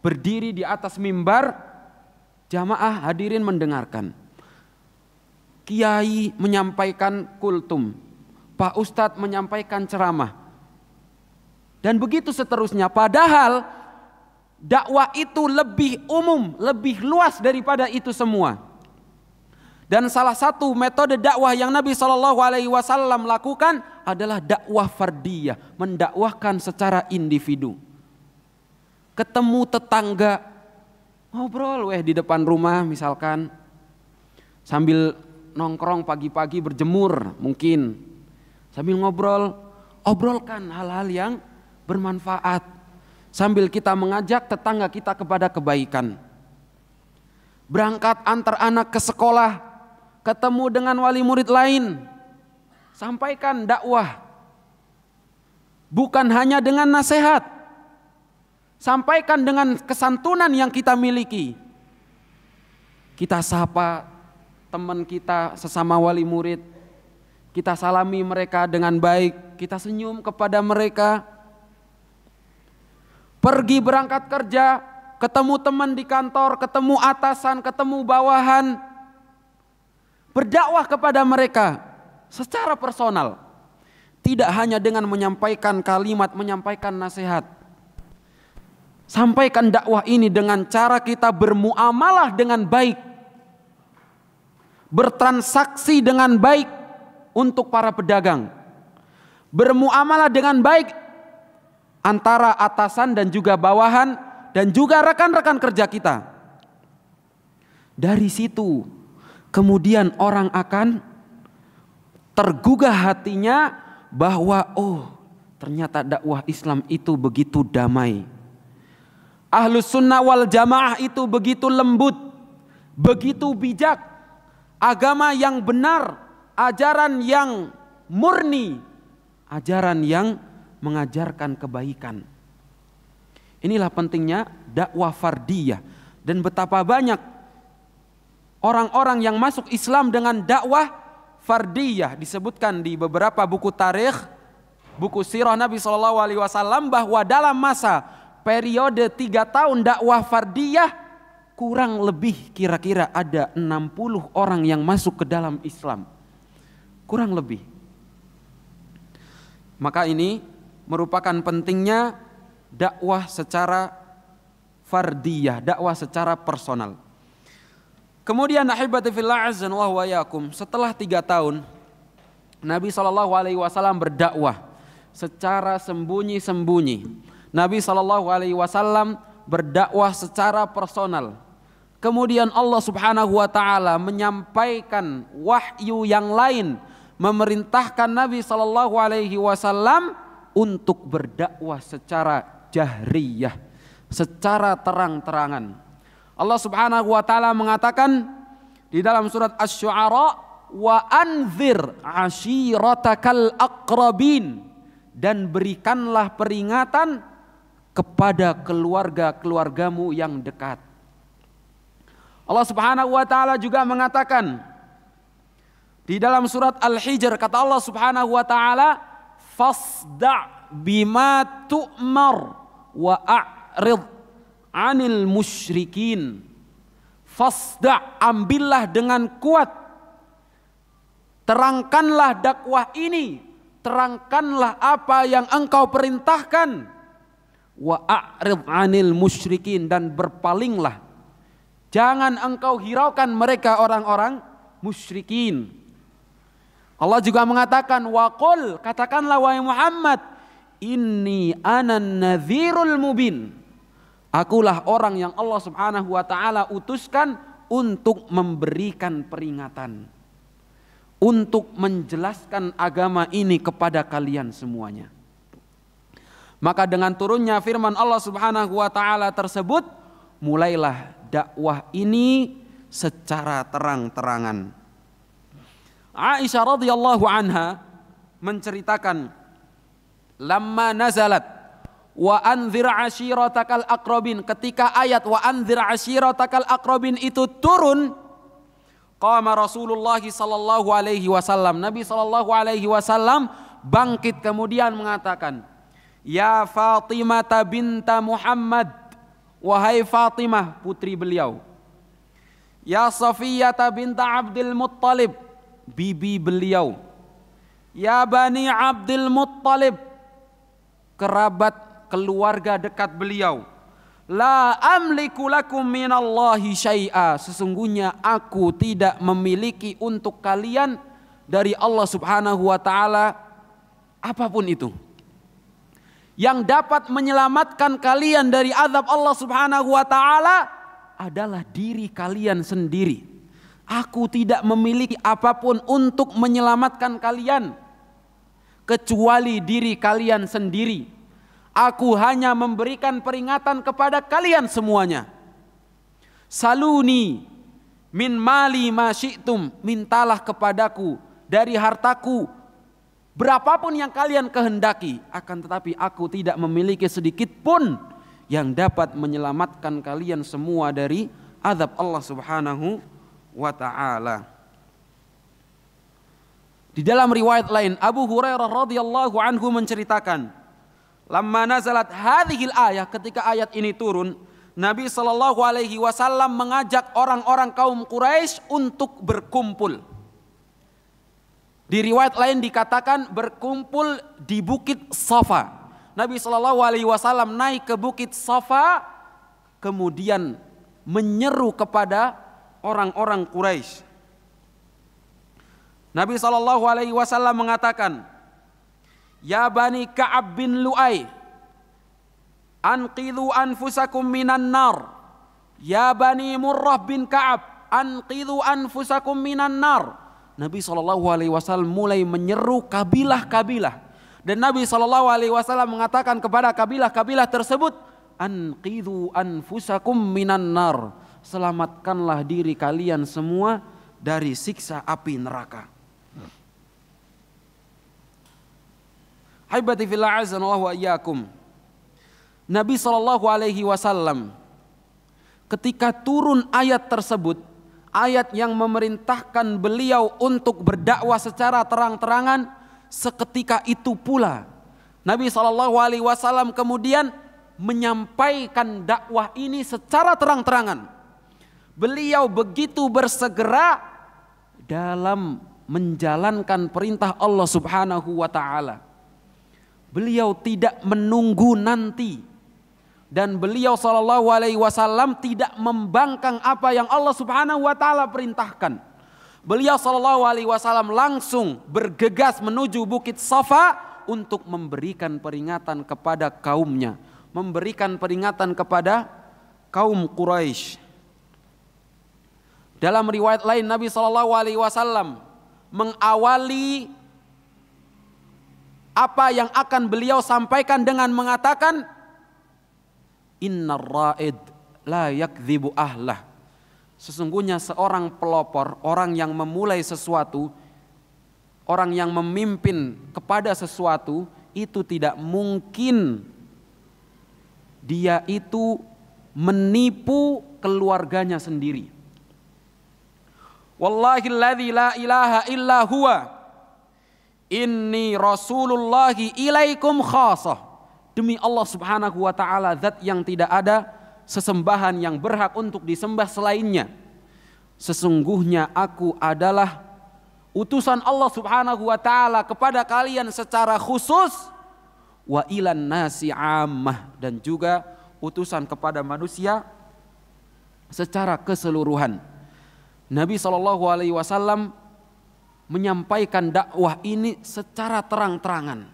berdiri di atas mimbar, jamaah hadirin mendengarkan. Kiai menyampaikan kultum, Pak Ustadz menyampaikan ceramah, dan begitu seterusnya. Padahal dakwah itu lebih umum, lebih luas daripada itu semua. Dan salah satu metode dakwah yang Nabi SAW lakukan adalah dakwah fardiyah, mendakwahkan secara individu. Ketemu tetangga, ngobrol di depan rumah misalkan, sambil nongkrong pagi-pagi berjemur mungkin, sambil ngobrol, obrolkan hal-hal yang bermanfaat, sambil kita mengajak tetangga kita kepada kebaikan. Berangkat antar anak ke sekolah, ketemu dengan wali murid lain, sampaikan dakwah. Bukan hanya dengan nasihat, sampaikan dengan kesantunan yang kita miliki. Kita sapa teman kita sesama wali murid, kita salami mereka dengan baik, kita senyum kepada mereka. Pergi berangkat kerja, ketemu teman di kantor, ketemu atasan, ketemu bawahan, berdakwah kepada mereka secara personal. Tidak hanya dengan menyampaikan kalimat, menyampaikan nasihat. Sampaikan dakwah ini dengan cara kita bermuamalah dengan baik, bertransaksi dengan baik untuk para pedagang, bermuamalah dengan baik antara atasan dan juga bawahan dan juga rekan-rekan kerja kita. Dari situ kemudian orang akan tergugah hatinya bahwa ternyata dakwah Islam itu begitu damai. Ahlus sunnah wal jamaah itu begitu lembut, begitu bijak. Agama yang benar, ajaran yang murni, ajaran yang mengajarkan kebaikan. Inilah pentingnya dakwah fardiyah. Dan betapa banyak orang-orang yang masuk Islam dengan dakwah fardiyah. Disebutkan di beberapa buku tarikh, buku sirah Nabi SAW, bahwa dalam masa periode 3 tahun dakwah fardiyah, kurang lebih kira-kira ada 60 orang yang masuk ke dalam Islam. Kurang lebih. Maka ini merupakan pentingnya dakwah secara fardiyah, dakwah secara personal. Kemudian ahibati fillah azanallahu wa yakum, setelah 3 tahun Nabi SAW berdakwah secara sembunyi-sembunyi. Nabi SAW berdakwah secara personal. Kemudian Allah Subhanahu wa taala menyampaikan wahyu yang lain, memerintahkan Nabi SAW untuk berdakwah secara jahriyah, secara terang-terangan. Allah Subhanahu wa taala mengatakan di dalam surat Asy-Syu'ara, wa anzir ashiratakal aqrabin, dan berikanlah peringatan kepada keluarga-keluargamu yang dekat. Allah Subhanahu wa taala juga mengatakan di dalam surat Al-Hijr, kata Allah Subhanahu wa taala, fasda' bima tu'mar wa a'rid 'anil musyrikin. Fasda', ambillah dengan kuat, terangkanlah dakwah ini, terangkanlah apa yang engkau perintahkan, wa a'rid 'anil musyrikin, dan berpalinglah, jangan engkau hiraukan mereka orang-orang musyrikin. Allah juga mengatakan, wa qul, katakanlah wahai Muhammad, inni anan nadhirul mubin, akulah orang yang Allah Subhanahu wa taala utuskan untuk memberikan peringatan, untuk menjelaskan agama ini kepada kalian semuanya. Maka dengan turunnya firman Allah Subhanahu wa taala tersebut, mulailah dakwah ini secara terang-terangan. Aisyah radhiyallahu anha menceritakan, lamma nazalat wa anzir ashiratakal aqrabin, ketika ayat wa anzir ashiratakal aqrabin itu turun, qama Rasulullah sallallahu alaihi wasallam, Nabi sallallahu alaihi wasallam bangkit kemudian mengatakan, ya Fatimah binta Muhammad, wahai Fatimah putri beliau, ya Safiyah binta Abdul Muttalib, bibi beliau, ya Bani Abdul Muttalib, kerabat keluarga dekat beliau, la amliku lakum minallahi syai'a, sesungguhnya aku tidak memiliki untuk kalian dari Allah Subhanahu wa taala apapun itu yang dapat menyelamatkan kalian dari azab Allah Subhanahu wa taala adalah diri kalian sendiri. Aku tidak memiliki apapun untuk menyelamatkan kalian kecuali diri kalian sendiri. Aku hanya memberikan peringatan kepada kalian semuanya. Saluni min mali ma syi'tum, mintalah kepadaku dari hartaku berapapun yang kalian kehendaki, akan tetapi aku tidak memiliki sedikit pun yang dapat menyelamatkan kalian semua dari azab Allah Subhanahu wa ta'ala. Di dalam riwayat lain, Abu Hurairah radhiyallahu anhu menceritakan, lamma nazalat hadhil ayah, ketika ayat ini turun, Nabi sallallahu alaihi wasallam mengajak orang-orang kaum Quraisy untuk berkumpul. Di riwayat lain dikatakan berkumpul di Bukit Safa. Nabi sallallahu alaihi wasallam naik ke Bukit Safa, kemudian menyeru kepada orang-orang Quraisy. Nabi sallallahu alaihi wasallam mengatakan, "Ya Bani Ka'ab bin Lu'ay, anqidhu anfusakum minan nar. Ya Bani Murrah bin Ka'ab, anqidhu anfusakum minan nar." Nabi sallallahu alaihi wasallam mulai menyeru kabilah-kabilah, dan Nabi sallallahu alaihi wasallam mengatakan kepada kabilah-kabilah tersebut, "Anqidhu anfusakum minan nar." Selamatkanlah diri kalian semua dari siksa api neraka. Haibati fillah azanallahu wa iyyakum. Nabi sallallahu alaihi wasallam ketika turun ayat tersebut, ayat yang memerintahkan beliau untuk berdakwah secara terang-terangan, seketika itu pula Nabi sallallahu alaihi wasallam kemudian menyampaikan dakwah ini secara terang-terangan. Beliau begitu bersegera dalam menjalankan perintah Allah Subhanahu wa ta'ala. Beliau tidak menunggu nanti, dan beliau sallallahu alaihi wasallam tidak membangkang apa yang Allah Subhanahu wa ta'ala perintahkan. Beliau sallallahu alaihi wasallam langsung bergegas menuju Bukit Safa untuk memberikan peringatan kepada kaumnya, memberikan peringatan kepada kaum Quraisy. Dalam riwayat lain, Nabi sallallahu alaihi wasallam mengawali apa yang akan beliau sampaikan dengan mengatakan, "Innar ra'id la yakdzibu ahlah." Sesungguhnya seorang pelopor, orang yang memulai sesuatu, orang yang memimpin kepada sesuatu, itu tidak mungkin dia itu menipu keluarganya sendiri. Wallahilladzi la ilaha illa huwa, inni rasulullahi ilaikum khasah. Demi Allah Subhanahu wa ta'ala, zat yang tidak ada sesembahan yang berhak untuk disembah selainnya, sesungguhnya aku adalah utusan Allah Subhanahu wa ta'ala kepada kalian secara khusus, wa ilan nasi ammah, dan juga utusan kepada manusia secara keseluruhan. Nabi SAW menyampaikan dakwah ini secara terang-terangan.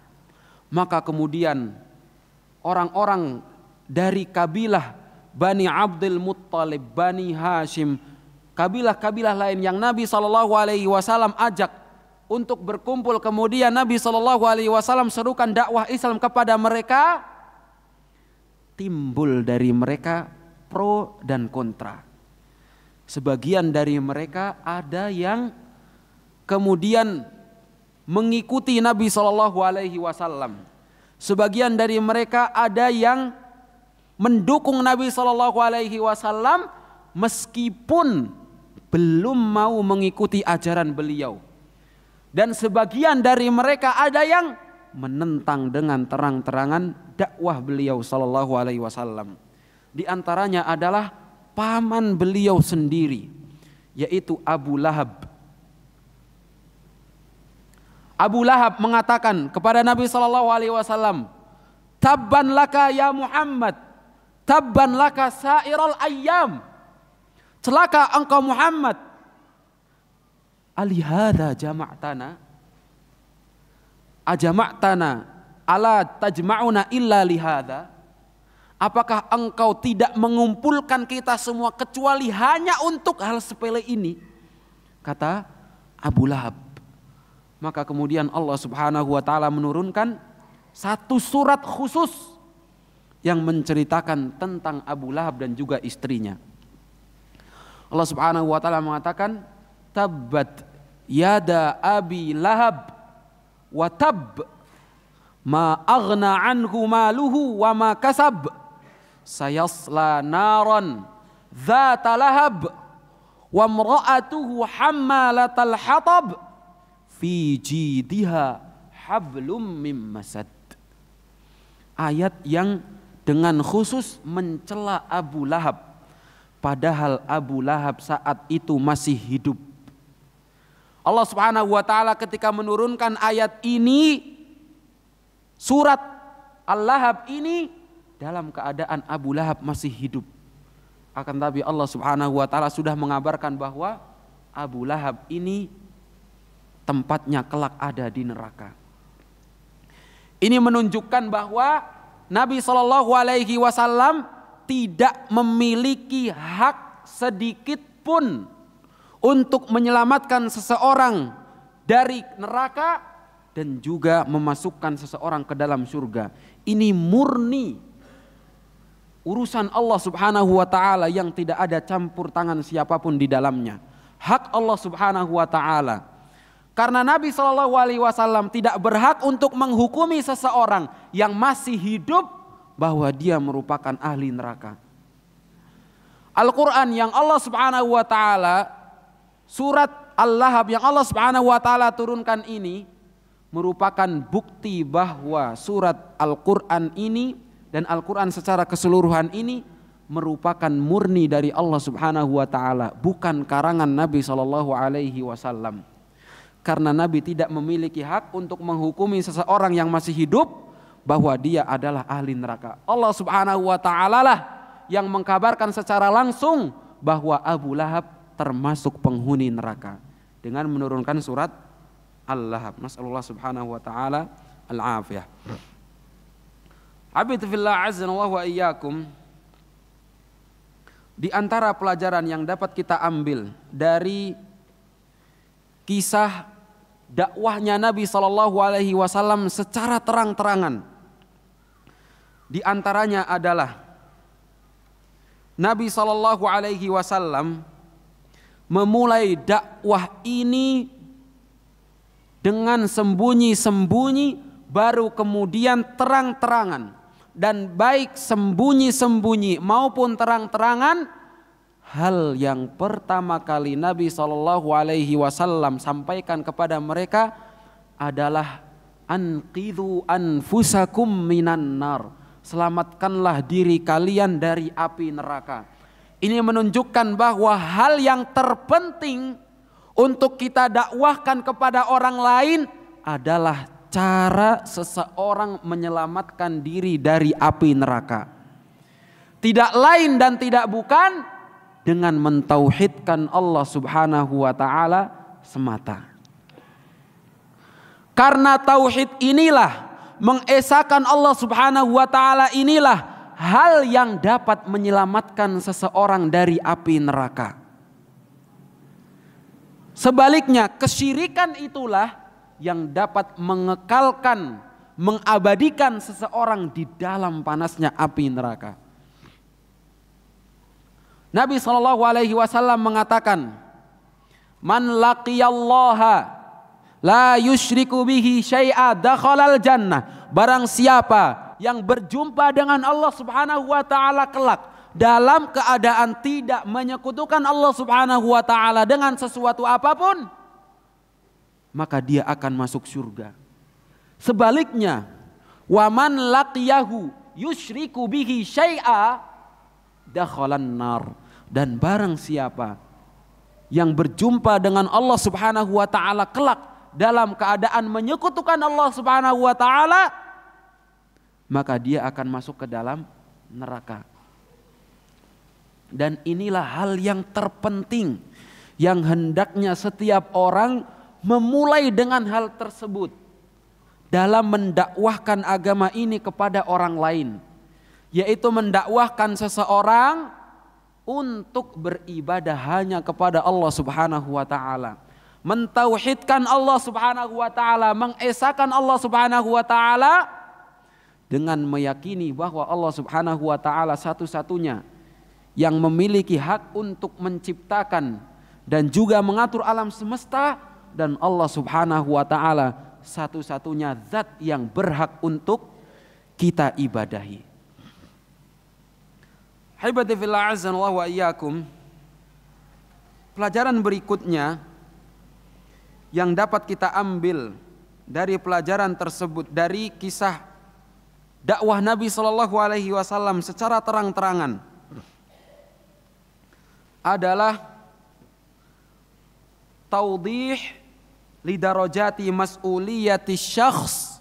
Maka kemudian orang-orang dari kabilah Bani Abdul Muttalib, Bani Hashim, kabilah-kabilah lain yang Nabi SAW ajak untuk berkumpul, kemudian Nabi SAW serukan dakwah Islam kepada mereka, timbul dari mereka pro dan kontra. Sebagian dari mereka ada yang kemudian mengikuti Nabi SAW. Sebagian dari mereka ada yang mendukung Nabi SAW meskipun belum mau mengikuti ajaran beliau. Dan sebagian dari mereka ada yang menentang dengan terang-terangan dakwah beliau SAW. Di antaranya adalah paman beliau sendiri, yaitu Abu Lahab. Abu Lahab mengatakan kepada Nabi SAW, "Tabban laka ya Muhammad, tabban laka sairal ayyam." Celaka engkau Muhammad, alihada jama'tana, ajama'tana ala tajma'una illa lihada. Apakah engkau tidak mengumpulkan kita semua kecuali hanya untuk hal sepele ini? Kata Abu Lahab. Maka kemudian Allah Subhanahu wa ta'ala menurunkan satu surat khusus yang menceritakan tentang Abu Lahab dan juga istrinya. Allah Subhanahu wa taala mengatakan, tabbat yada abi lahab wa tab ma aghna anhu maluhu wa ma kasab sayasla naran dzata lahab wa imra'atuhu hammalatal hatab fi jidha hablum mim masad. Ayat yang dengan khusus mencela Abu Lahab, padahal Abu Lahab saat itu masih hidup. Allah Subhanahu wa taala ketika menurunkan ayat ini, surat Al-Lahab ini, dalam keadaan Abu Lahab masih hidup. Akan tapi Allah Subhanahu wa taala sudah mengabarkan bahwa Abu Lahab ini tempatnya kelak ada di neraka. Ini menunjukkan bahwa Nabi SAW tidak memiliki hak sedikit pun untuk menyelamatkan seseorang dari neraka dan juga memasukkan seseorang ke dalam surga. Ini murni urusan Allah Subhanahu wa taala yang tidak ada campur tangan siapapun di dalamnya. Hak Allah Subhanahu wa taala. Karena Nabi SAW tidak berhak untuk menghukumi seseorang yang masih hidup bahwa dia merupakan ahli neraka. Al-Quran yang Allah Subhanahu wa taala, surat Al-Lahab yang Allah Subhanahu wa taala turunkan ini merupakan bukti bahwa surat Al-Quran ini dan Al-Quran secara keseluruhan ini merupakan murni dari Allah Subhanahu wa taala, bukan karangan Nabi SAW. Karena Nabi tidak memiliki hak untuk menghukumi seseorang yang masih hidup bahwa dia adalah ahli neraka. Allah Subhanahu wa taala lah yang mengkabarkan secara langsung bahwa Abu Lahab termasuk penghuni neraka dengan menurunkan surat Al-Lahab. Nasallallahu Subhanahu wa taala al-afiyah. Abid fillah azza wa iyyakum, di antara pelajaran yang dapat kita ambil dari kisah dakwahnya Nabi SAW secara terang-terangan, di antaranya adalah Nabi SAW memulai dakwah ini dengan sembunyi-sembunyi, baru kemudian terang-terangan. Dan baik sembunyi-sembunyi maupun terang-terangan, hal yang pertama kali Nabi SAW sampaikan kepada mereka adalah anqidhu anfusakum minan nar, selamatkanlah diri kalian dari api neraka. Ini menunjukkan bahwa hal yang terpenting untuk kita dakwahkan kepada orang lain adalah cara seseorang menyelamatkan diri dari api neraka. Tidak lain dan tidak bukan dengan mentauhidkan Allah Subhanahu wa taala semata. Karena tauhid inilah, mengesahkan Allah Subhanahu wa taala inilah hal yang dapat menyelamatkan seseorang dari api neraka. Sebaliknya, kesyirikan itulah yang dapat mengekalkan, mengabadikan seseorang di dalam panasnya api neraka. Nabi SAW mengatakan, man laqiyallaha la yusyriku bihi syai'a dakhalal jannah. Barang siapa yang berjumpa dengan Allah Subhanahu wa taala kelak dalam keadaan tidak menyekutukan Allah Subhanahu wa taala dengan sesuatu apapun, maka dia akan masuk surga. Sebaliknya, wa man laqiyahu yusyriku bihi syai'a dakhalan nar. Dan barang siapa yang berjumpa dengan Allah Subhanahu wa taala kelak dalam keadaan menyekutukan Allah Subhanahu wa taala, maka dia akan masuk ke dalam neraka. Dan inilah hal yang terpenting yang hendaknya setiap orang memulai dengan hal tersebut dalam mendakwahkan agama ini kepada orang lain, yaitu mendakwahkan seseorang untuk beribadah hanya kepada Allah Subhanahu wa taala, mentauhidkan Allah Subhanahu wa taala, mengesahkan Allah Subhanahu wa taala dengan meyakini bahwa Allah Subhanahu wa taala satu-satunya yang memiliki hak untuk menciptakan dan juga mengatur alam semesta, dan Allah Subhanahu wa taala satu-satunya zat yang berhak untuk kita ibadahi. Hibati fillah azanallahu wa iyyakum. Pelajaran berikutnya yang dapat kita ambil dari pelajaran tersebut, dari kisah dakwah Nabi Shallallahu Alaihi Wasallam secara terang-terangan, adalah taudih lidarajati mas'uliyati syakhs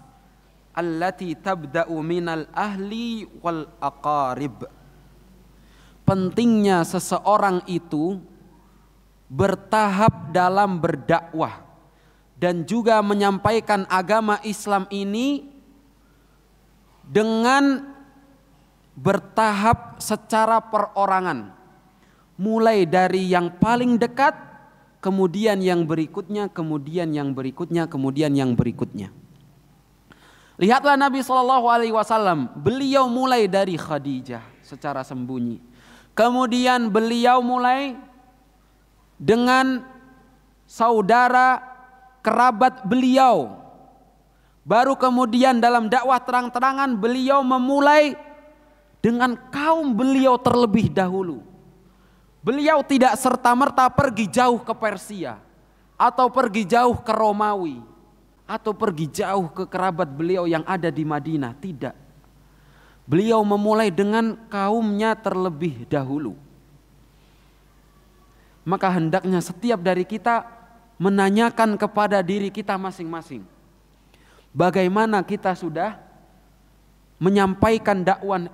allati tabda'u minal ahli wal aqarib. Pentingnya seseorang itu bertahap dalam berdakwah dan juga menyampaikan agama Islam ini dengan bertahap secara perorangan, mulai dari yang paling dekat, kemudian yang berikutnya, kemudian yang berikutnya, kemudian yang berikutnya. Lihatlah Nabi SAW, beliau mulai dari Khadijah secara sembunyi, kemudian beliau mulai dengan saudara kerabat beliau, baru kemudian dalam dakwah terang-terangan beliau memulai dengan kaum beliau terlebih dahulu. Beliau tidak serta-merta pergi jauh ke Persia, atau pergi jauh ke Romawi, atau pergi jauh ke kerabat beliau yang ada di Madinah. Tidak. Beliau memulai dengan kaumnya terlebih dahulu. Maka hendaknya setiap dari kita menanyakan kepada diri kita masing-masing, bagaimana kita sudah menyampaikan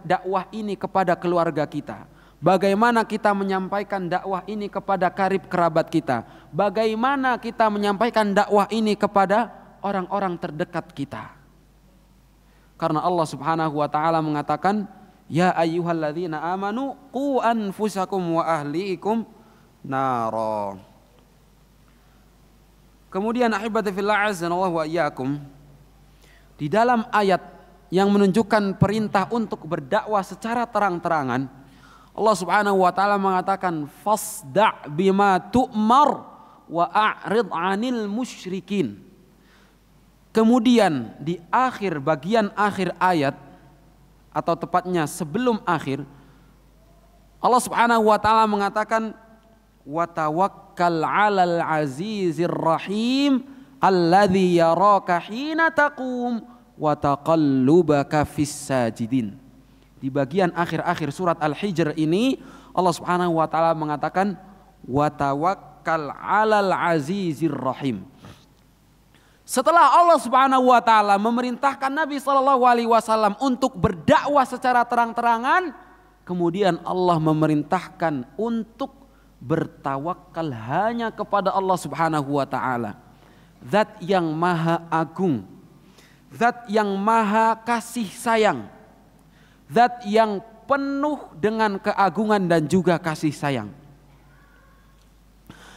dakwah ini kepada keluarga kita, bagaimana kita menyampaikan dakwah ini kepada karib kerabat kita, bagaimana kita menyampaikan dakwah ini kepada orang-orang terdekat kita. Karena Allah Subhanahu wa taala mengatakan, ya ayyuhalladzina amanu qu anfusakum wa ahliikum nara. Kemudian ahibati fillah azanallahu wa iyyakum, di dalam ayat yang menunjukkan perintah untuk berdakwah secara terang-terangan, Allah Subhanahu wa taala mengatakan fasda' bima tu'mar wa a'rid 'anil musyrikin. Kemudian di akhir, bagian akhir ayat, atau tepatnya sebelum akhir, Allah Subhanahu wa taala mengatakan wa tawakkal 'alal 'azizir rahim alladzi yaraka hina taqum wa taqallubaka fis sajidin. Di bagian akhir-akhir surat Al-Hijr ini Allah Subhanahu wa taala mengatakan wa tawakkal 'alal 'azizir rahim. Setelah Allah Subhanahu wa taala memerintahkan Nabi sallallahu alaihi wasallam untuk berdakwah secara terang-terangan, kemudian Allah memerintahkan untuk bertawakal hanya kepada Allah Subhanahu wa taala, zat yang maha agung, zat yang maha kasih sayang, zat yang penuh dengan keagungan dan juga kasih sayang.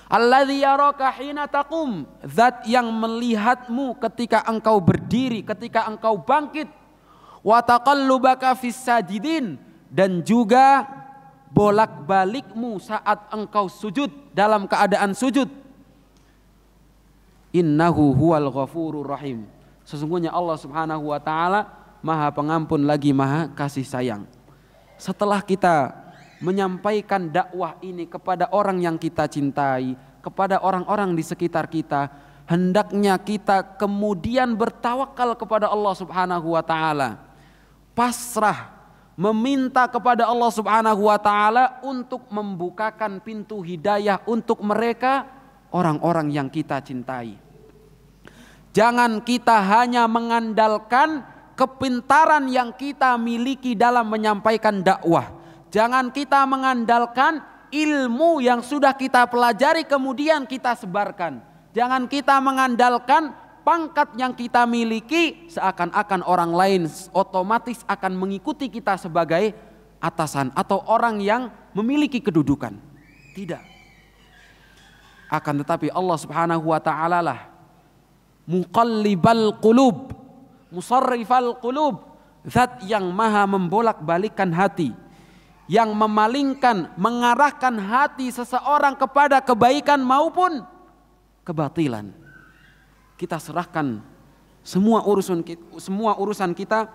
Alladzi yaraka hina taqum, zat yang melihatmu ketika engkau berdiri, ketika engkau bangkit. Wa taqallubaka fis sajidin, dan juga bolak-balikmu saat engkau sujud, dalam keadaan sujud. Innahu huwal ghafurur rahim. Sesungguhnya Allah Subhanahu wa taala Maha Pengampun lagi Maha Kasih Sayang. Setelah kita menyampaikan dakwah ini kepada orang yang kita cintai, kepada orang-orang di sekitar kita, hendaknya kita kemudian bertawakal kepada Allah Subhanahu wa taala. Pasrah, meminta kepada Allah Subhanahu wa taala untuk membukakan pintu hidayah untuk mereka, orang-orang yang kita cintai. Jangan kita hanya mengandalkan kepintaran yang kita miliki dalam menyampaikan dakwah. Jangan kita mengandalkan ilmu yang sudah kita pelajari kemudian kita sebarkan. Jangan kita mengandalkan pangkat yang kita miliki seakan-akan orang lain otomatis akan mengikuti kita sebagai atasan atau orang yang memiliki kedudukan. Tidak. Akan tetapi Allah Subhanahu wa taala lah muqallibal qulub, musarrifal qulub, zat yang maha membolak-balikan hati, yang memalingkan, mengarahkan hati seseorang kepada kebaikan maupun kebatilan. Kita serahkan semua urusan kita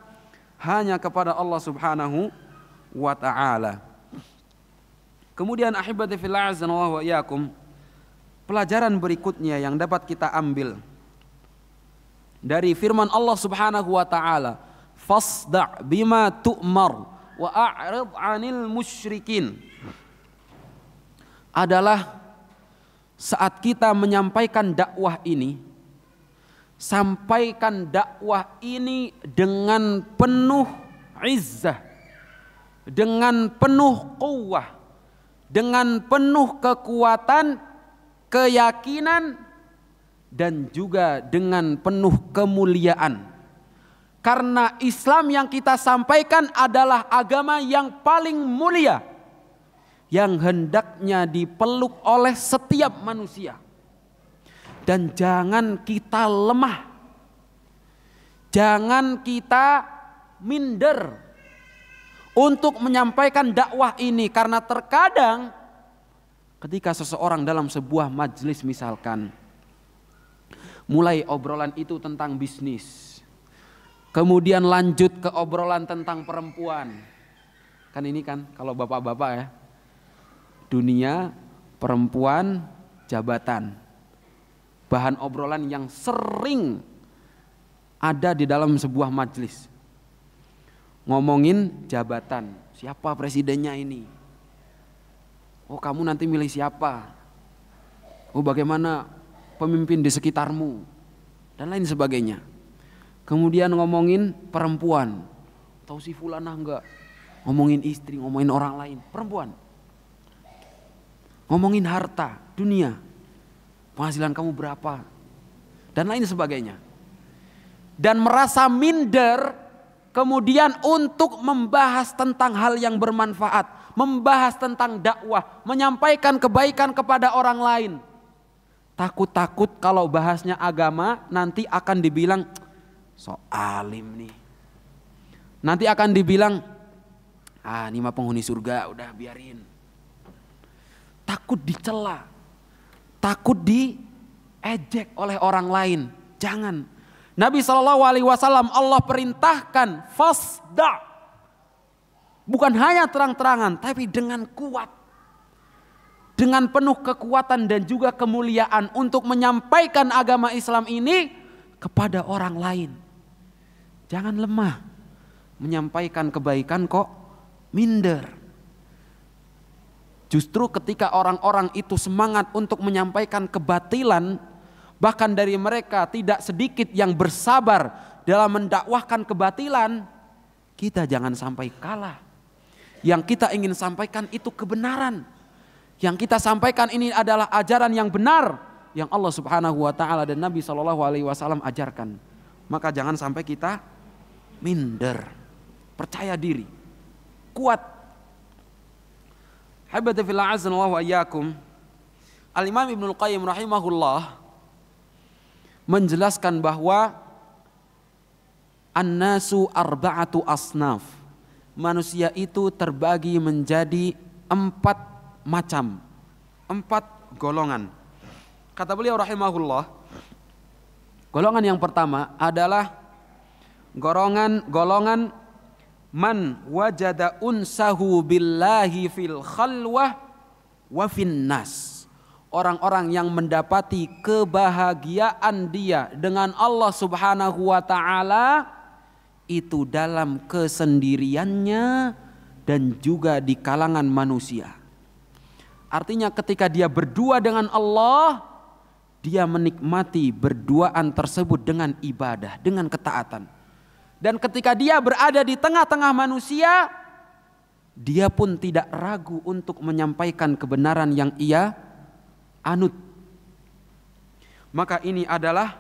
hanya kepada Allah Subhanahu wa ta'ala. Kemudian ahibati fillah azanallahu wa iyyakum, pelajaran berikutnya yang dapat kita ambil dari firman Allah Subhanahu wa ta'ala, fasda' bima tu'mar wa a'rid 'anil musyrikin, adalah saat kita menyampaikan dakwah ini, sampaikan dakwah ini dengan penuh izzah, dengan penuh quwwah, dengan penuh kekuatan, keyakinan, dan juga dengan penuh kemuliaan. Karena Islam yang kita sampaikan adalah agama yang paling mulia, yang hendaknya dipeluk oleh setiap manusia. Dan jangan kita lemah, jangan kita minder untuk menyampaikan dakwah ini. Karena terkadang ketika seseorang dalam sebuah majelis misalkan, mulai obrolan itu tentang bisnis, kemudian lanjut ke obrolan tentang perempuan. Kan ini kan kalau bapak-bapak ya, dunia, perempuan, jabatan. Bahan obrolan yang sering ada di dalam sebuah majelis. Ngomongin jabatan, siapa presidennya ini? Oh, kamu nanti milih siapa? Oh, bagaimana pemimpin di sekitarmu? Dan lain sebagainya. Kemudian ngomongin perempuan, tahu si fulanah enggak? Ngomongin istri, ngomongin orang lain, perempuan. Ngomongin harta, dunia, penghasilan kamu berapa, dan lain sebagainya. Dan merasa minder kemudian untuk membahas tentang hal yang bermanfaat, membahas tentang dakwah, menyampaikan kebaikan kepada orang lain. Takut-takut kalau bahasnya agama nanti akan dibilang so alim nih. Nanti akan dibilang, ini mah penghuni surga, udah biarin. Takut dicela, takut diejek oleh orang lain. Jangan. Nabi SAW Allah perintahkan fasda', bukan hanya terang-terangan, tapi dengan kuat, dengan penuh kekuatan dan juga kemuliaan untuk menyampaikan agama Islam ini kepada orang lain. Jangan lemah menyampaikan kebaikan kok minder. Justru ketika orang-orang itu semangat untuk menyampaikan kebatilan, bahkan dari mereka tidak sedikit yang bersabar dalam mendakwahkan kebatilan, kita jangan sampai kalah. Yang kita ingin sampaikan itu kebenaran. Yang kita sampaikan ini adalah ajaran yang benar yang Allah Subhanahu wa taala dan Nabi SAW ajarkan. Maka jangan sampai kita minder, percaya diri, kuat. Habibati fillah azanallahu wa iyyakum, Al-Imam Ibnul Qayyim rahimahullah menjelaskan bahwa an-nasu arba'atu asnaf. Manusia itu terbagi menjadi 4 macam, 4 golongan. Kata beliau rahimahullah, golongan yang pertama adalah golongan man wajada unsahu billahi fil khalwah wa fin nas. Orang-orang yang mendapati kebahagiaan dia dengan Allah Subhanahu wa taala itu dalam kesendiriannya dan juga di kalangan manusia. Artinya ketika dia berdua dengan Allah, dia menikmati berduaan tersebut dengan ibadah, dengan ketaatan. Dan ketika dia berada di tengah-tengah manusia, dia pun tidak ragu untuk menyampaikan kebenaran yang ia anut. Maka ini adalah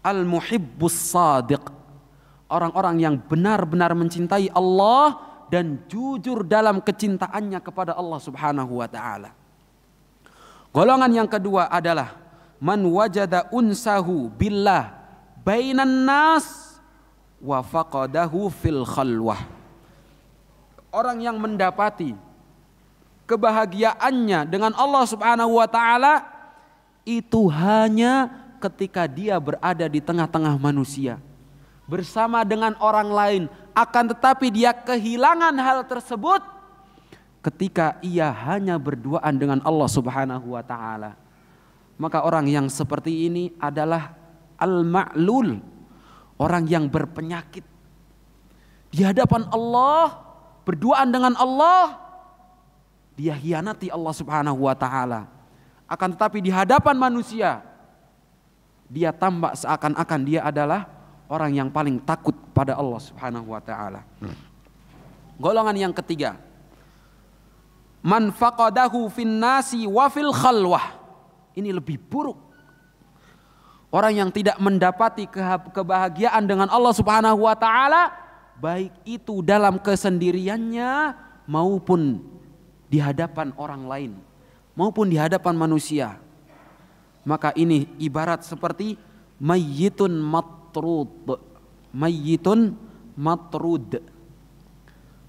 al-muhibbus sadiq, orang-orang yang benar-benar mencintai Allah dan jujur dalam kecintaannya kepada Allah Subhanahu wa taala. Golongan yang kedua adalah man wajada unsahu billah bainan nas wa faqadahu fil khalwah. orang yang mendapati kebahagiaannya dengan Allah Subhanahu wa taala itu hanya ketika dia berada di tengah-tengah manusia bersama dengan orang lain, akan tetapi dia kehilangan hal tersebut ketika ia hanya berduaan dengan Allah Subhanahu wa taala. Maka orang yang seperti ini adalah al-ma'lul, orang yang berpenyakit. Di hadapan Allah, berduaan dengan Allah, dia hianati Allah Subhanahu wa taala. Akan tetapi di hadapan manusia, dia tampak seakan-akan dia adalah orang yang paling takut pada Allah Subhanahu wa taala. Golongan yang ketiga, man faqadahu fin nasi wa fil khalwah. Ini lebih buruk. Orang yang tidak mendapati kebahagiaan dengan Allah Subhanahu wa taala, baik itu dalam kesendiriannya maupun di hadapan orang lain, maupun di hadapan manusia. Maka ini ibarat seperti mayyitun matrud. Mayyitun matrud.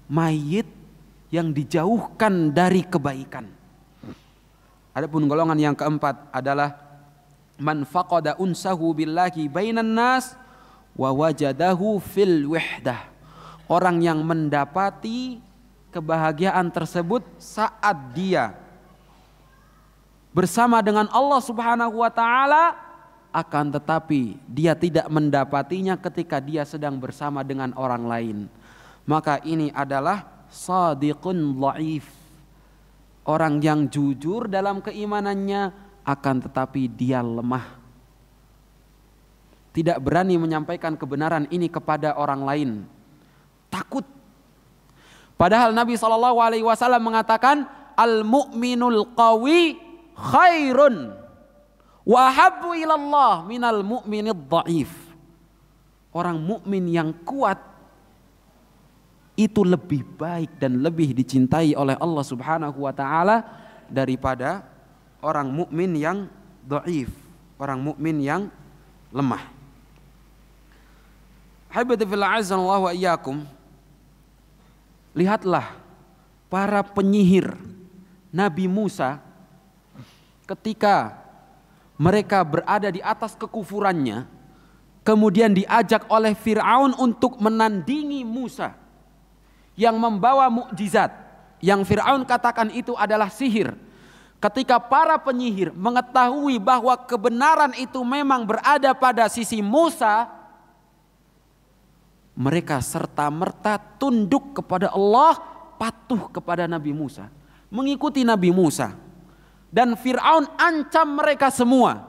Mayit yang dijauhkan dari kebaikan. Adapun golongan yang keempat adalah man faqada unsahu billahi bainan nas wa wajadahu fil wahdah. Orang yang mendapati kebahagiaan tersebut saat dia bersama dengan Allah Subhanahu wa taala, akan tetapi dia tidak mendapatinya ketika dia sedang bersama dengan orang lain. Maka ini adalah shadiqun dhaif. Orang yang jujur dalam keimanannya, akan tetapi dia lemah. Tidak berani menyampaikan kebenaran ini kepada orang lain. Takut. Padahal Nabi SAW mengatakan al-mu'minul qawi khairun wa habbu ilallah minal mu'minid dhaif. Orang mukmin yang kuat itu lebih baik dan lebih dicintai oleh Allah Subhanahu wa taala daripada orang mukmin yang dhaif, orang mukmin yang lemah. Habibati fillah azza wa iyyakum. Lihatlah para penyihir Nabi Musa ketika mereka berada di atas kekufurannya, kemudian diajak oleh Fir'aun untuk menandingi Musa yang membawa mukjizat yang Fir'aun katakan itu adalah sihir. Ketika para penyihir mengetahui bahwa kebenaran itu memang berada pada sisi Musa, mereka serta-merta tunduk kepada Allah, patuh kepada Nabi Musa, mengikuti Nabi Musa. Dan Fir'aun ancam mereka semua.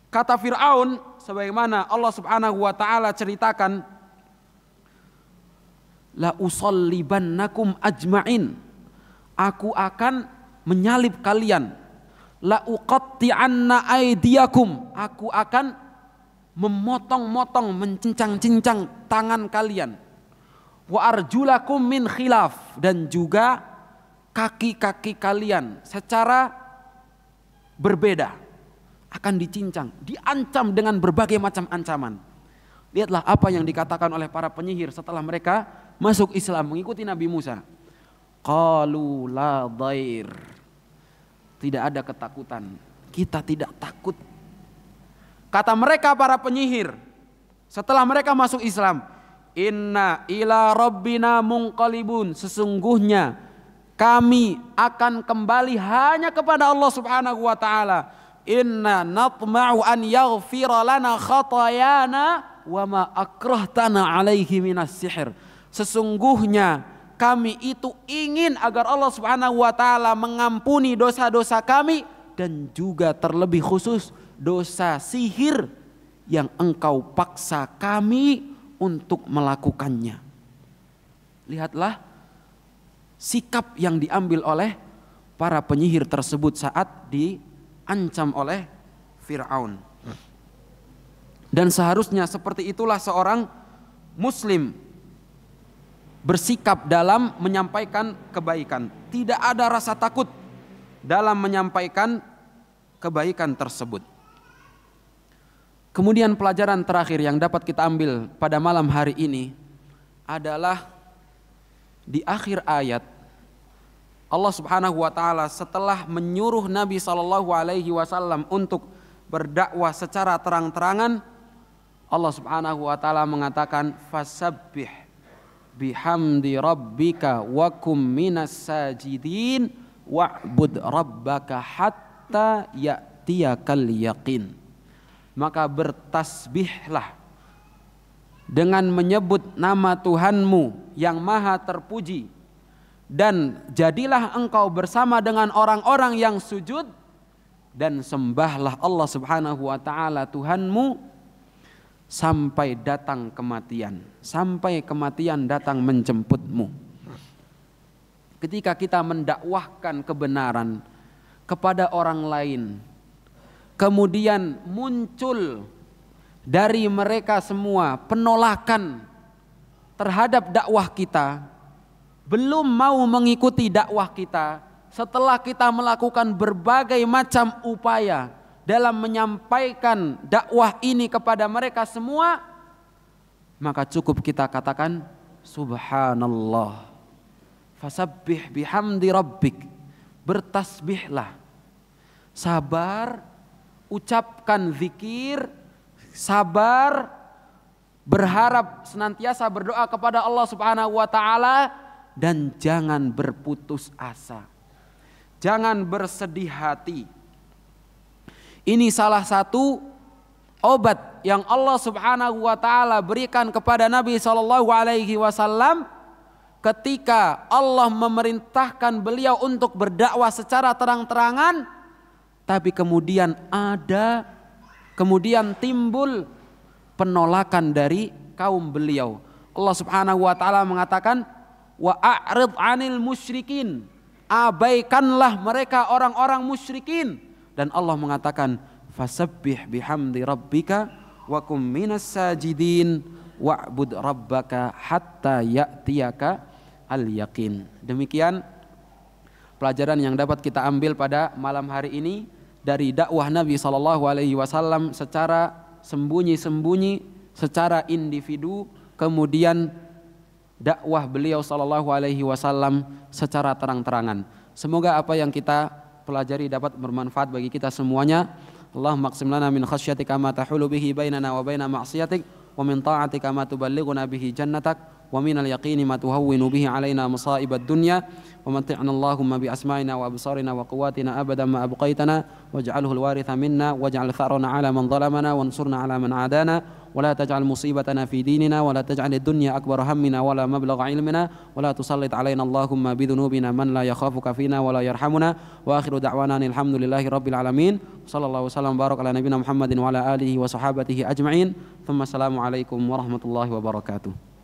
Kata Fir'aun, sebagaimana Allah Subhanahu wa taala ceritakan, la usallibannakum ajma'in. Aku akan menyalib kalian. La uqatti'anna aydiyakum. Aku akan memotong-motong, mencincang-cincang tangan kalian. Wa arjulakum min khilaf. Dan juga kaki-kaki kalian secara berbeda akan dicincang, diancam dengan berbagai macam ancaman. Lihatlah apa yang dikatakan oleh para penyihir setelah mereka masuk Islam, mengikuti Nabi Musa. Qalu la dhair. Tidak ada ketakutan. Kita tidak takut. Kata mereka para penyihir setelah mereka masuk Islam, inna ila rabbina munqalibun. Sesungguhnya kami akan kembali hanya kepada Allah Subhanahu wa taala. Inna natma'u an yaghfira lana khatayana wa ma akrahtana alaihi minas sihir. Sesungguhnya kami itu ingin agar Allah Subhanahu wa taala mengampuni dosa-dosa kami dan juga terlebih khusus dosa sihir yang engkau paksa kami untuk melakukannya. Lihatlah sikap yang diambil oleh para penyihir tersebut saat diancam oleh Fir'aun. Dan seharusnya seperti itulah seorang muslim bersikap dalam menyampaikan kebaikan. Tidak ada rasa takut dalam menyampaikan kebaikan tersebut. Kemudian pelajaran terakhir yang dapat kita ambil pada malam hari ini adalah di akhir ayat Allah Subhanahu wa taala setelah menyuruh Nabi sallallahu alaihi wasallam untuk berdakwah secara terang-terangan, Allah Subhanahu wa taala mengatakan fasabbih bihamdi rabbika wa kum minas sajidin wa'bud rabbaka hatta ya'tiyakal yaqin. Maka bertasbihlah dengan menyebut nama Tuhanmu yang maha terpuji, dan jadilah engkau bersama dengan orang-orang yang sujud, dan sembahlah Allah Subhanahu wa taala Tuhanmu sampai datang kematian, sampai kematian datang menjemputmu. Ketika kita mendakwahkan kebenaran kepada orang lain, kemudian muncul dari mereka semua penolakan terhadap dakwah kita, belum mau mengikuti dakwah kita, setelah kita melakukan berbagai macam upaya dalam menyampaikan dakwah ini kepada mereka semua, maka cukup kita katakan subhanallah, fasabbih bihamdi rabbik, bertasbihlah, sabar, ucapkan zikir, sabar, berharap, senantiasa berdoa kepada Allah Subhanahu wa taala, dan jangan berputus asa, jangan bersedih hati. Ini salah satu obat yang Allah Subhanahu wa taala berikan kepada Nabi sallallahu alaihi wasallam ketika Allah memerintahkan beliau untuk berdakwah secara terang-terangan, tapi kemudian timbul penolakan dari kaum beliau. Allah Subhanahu wa taala mengatakan wa a'rid 'anil musyrikin, abaikanlah mereka orang-orang musyrikin. Dan Allah mengatakan fasabbih bihamdi rabbika wa kum minas sajidin wa'bud rabbaka hatta ya'tiyaka al yaqin. Demikian pelajaran yang dapat kita ambil pada malam hari ini dari dakwah Nabi sallallahu alaihi wasallam secara sembunyi-sembunyi, secara individu, kemudian dakwah beliau sallallahu alaihi wasallam secara terang-terangan. Semoga apa yang kita pelajari dapat bermanfaat bagi kita semuanya. Allahumma aqsim lana min khasyyatika ma tahulu bihi bainana wa baina ma'siyatik, wa min ta'atika ma tuballighuna bihi jannatak, wa min al-yaqini ma tuhawwinu bihi alaina masa'ibad dunya, wa mati'na Allahumma bi asma'ina wa absarina wa quwwatina abadan ma abqaitana, waj'alhu al-waritha minna waj'al tharana 'ala man zalamana wansurna 'ala man 'adana, wa la taj'al musibatana fi dinina, wa la taj'al ad-dunya akbar hammina wa la mablagha ilmina, wa la tusallit 'alaina Allahumma bi dhunubina man la yakhafuka fina wa la yarhamuna. Wa akhiru da'wana alhamdulillahi rabbil alamin. Sallallahu wasallam barak ala nabiyina Muhammadin wa ala alihi wa sahabatihi ajma'in. Thumma assalamu alaikum warahmatullahi wabarakatuh.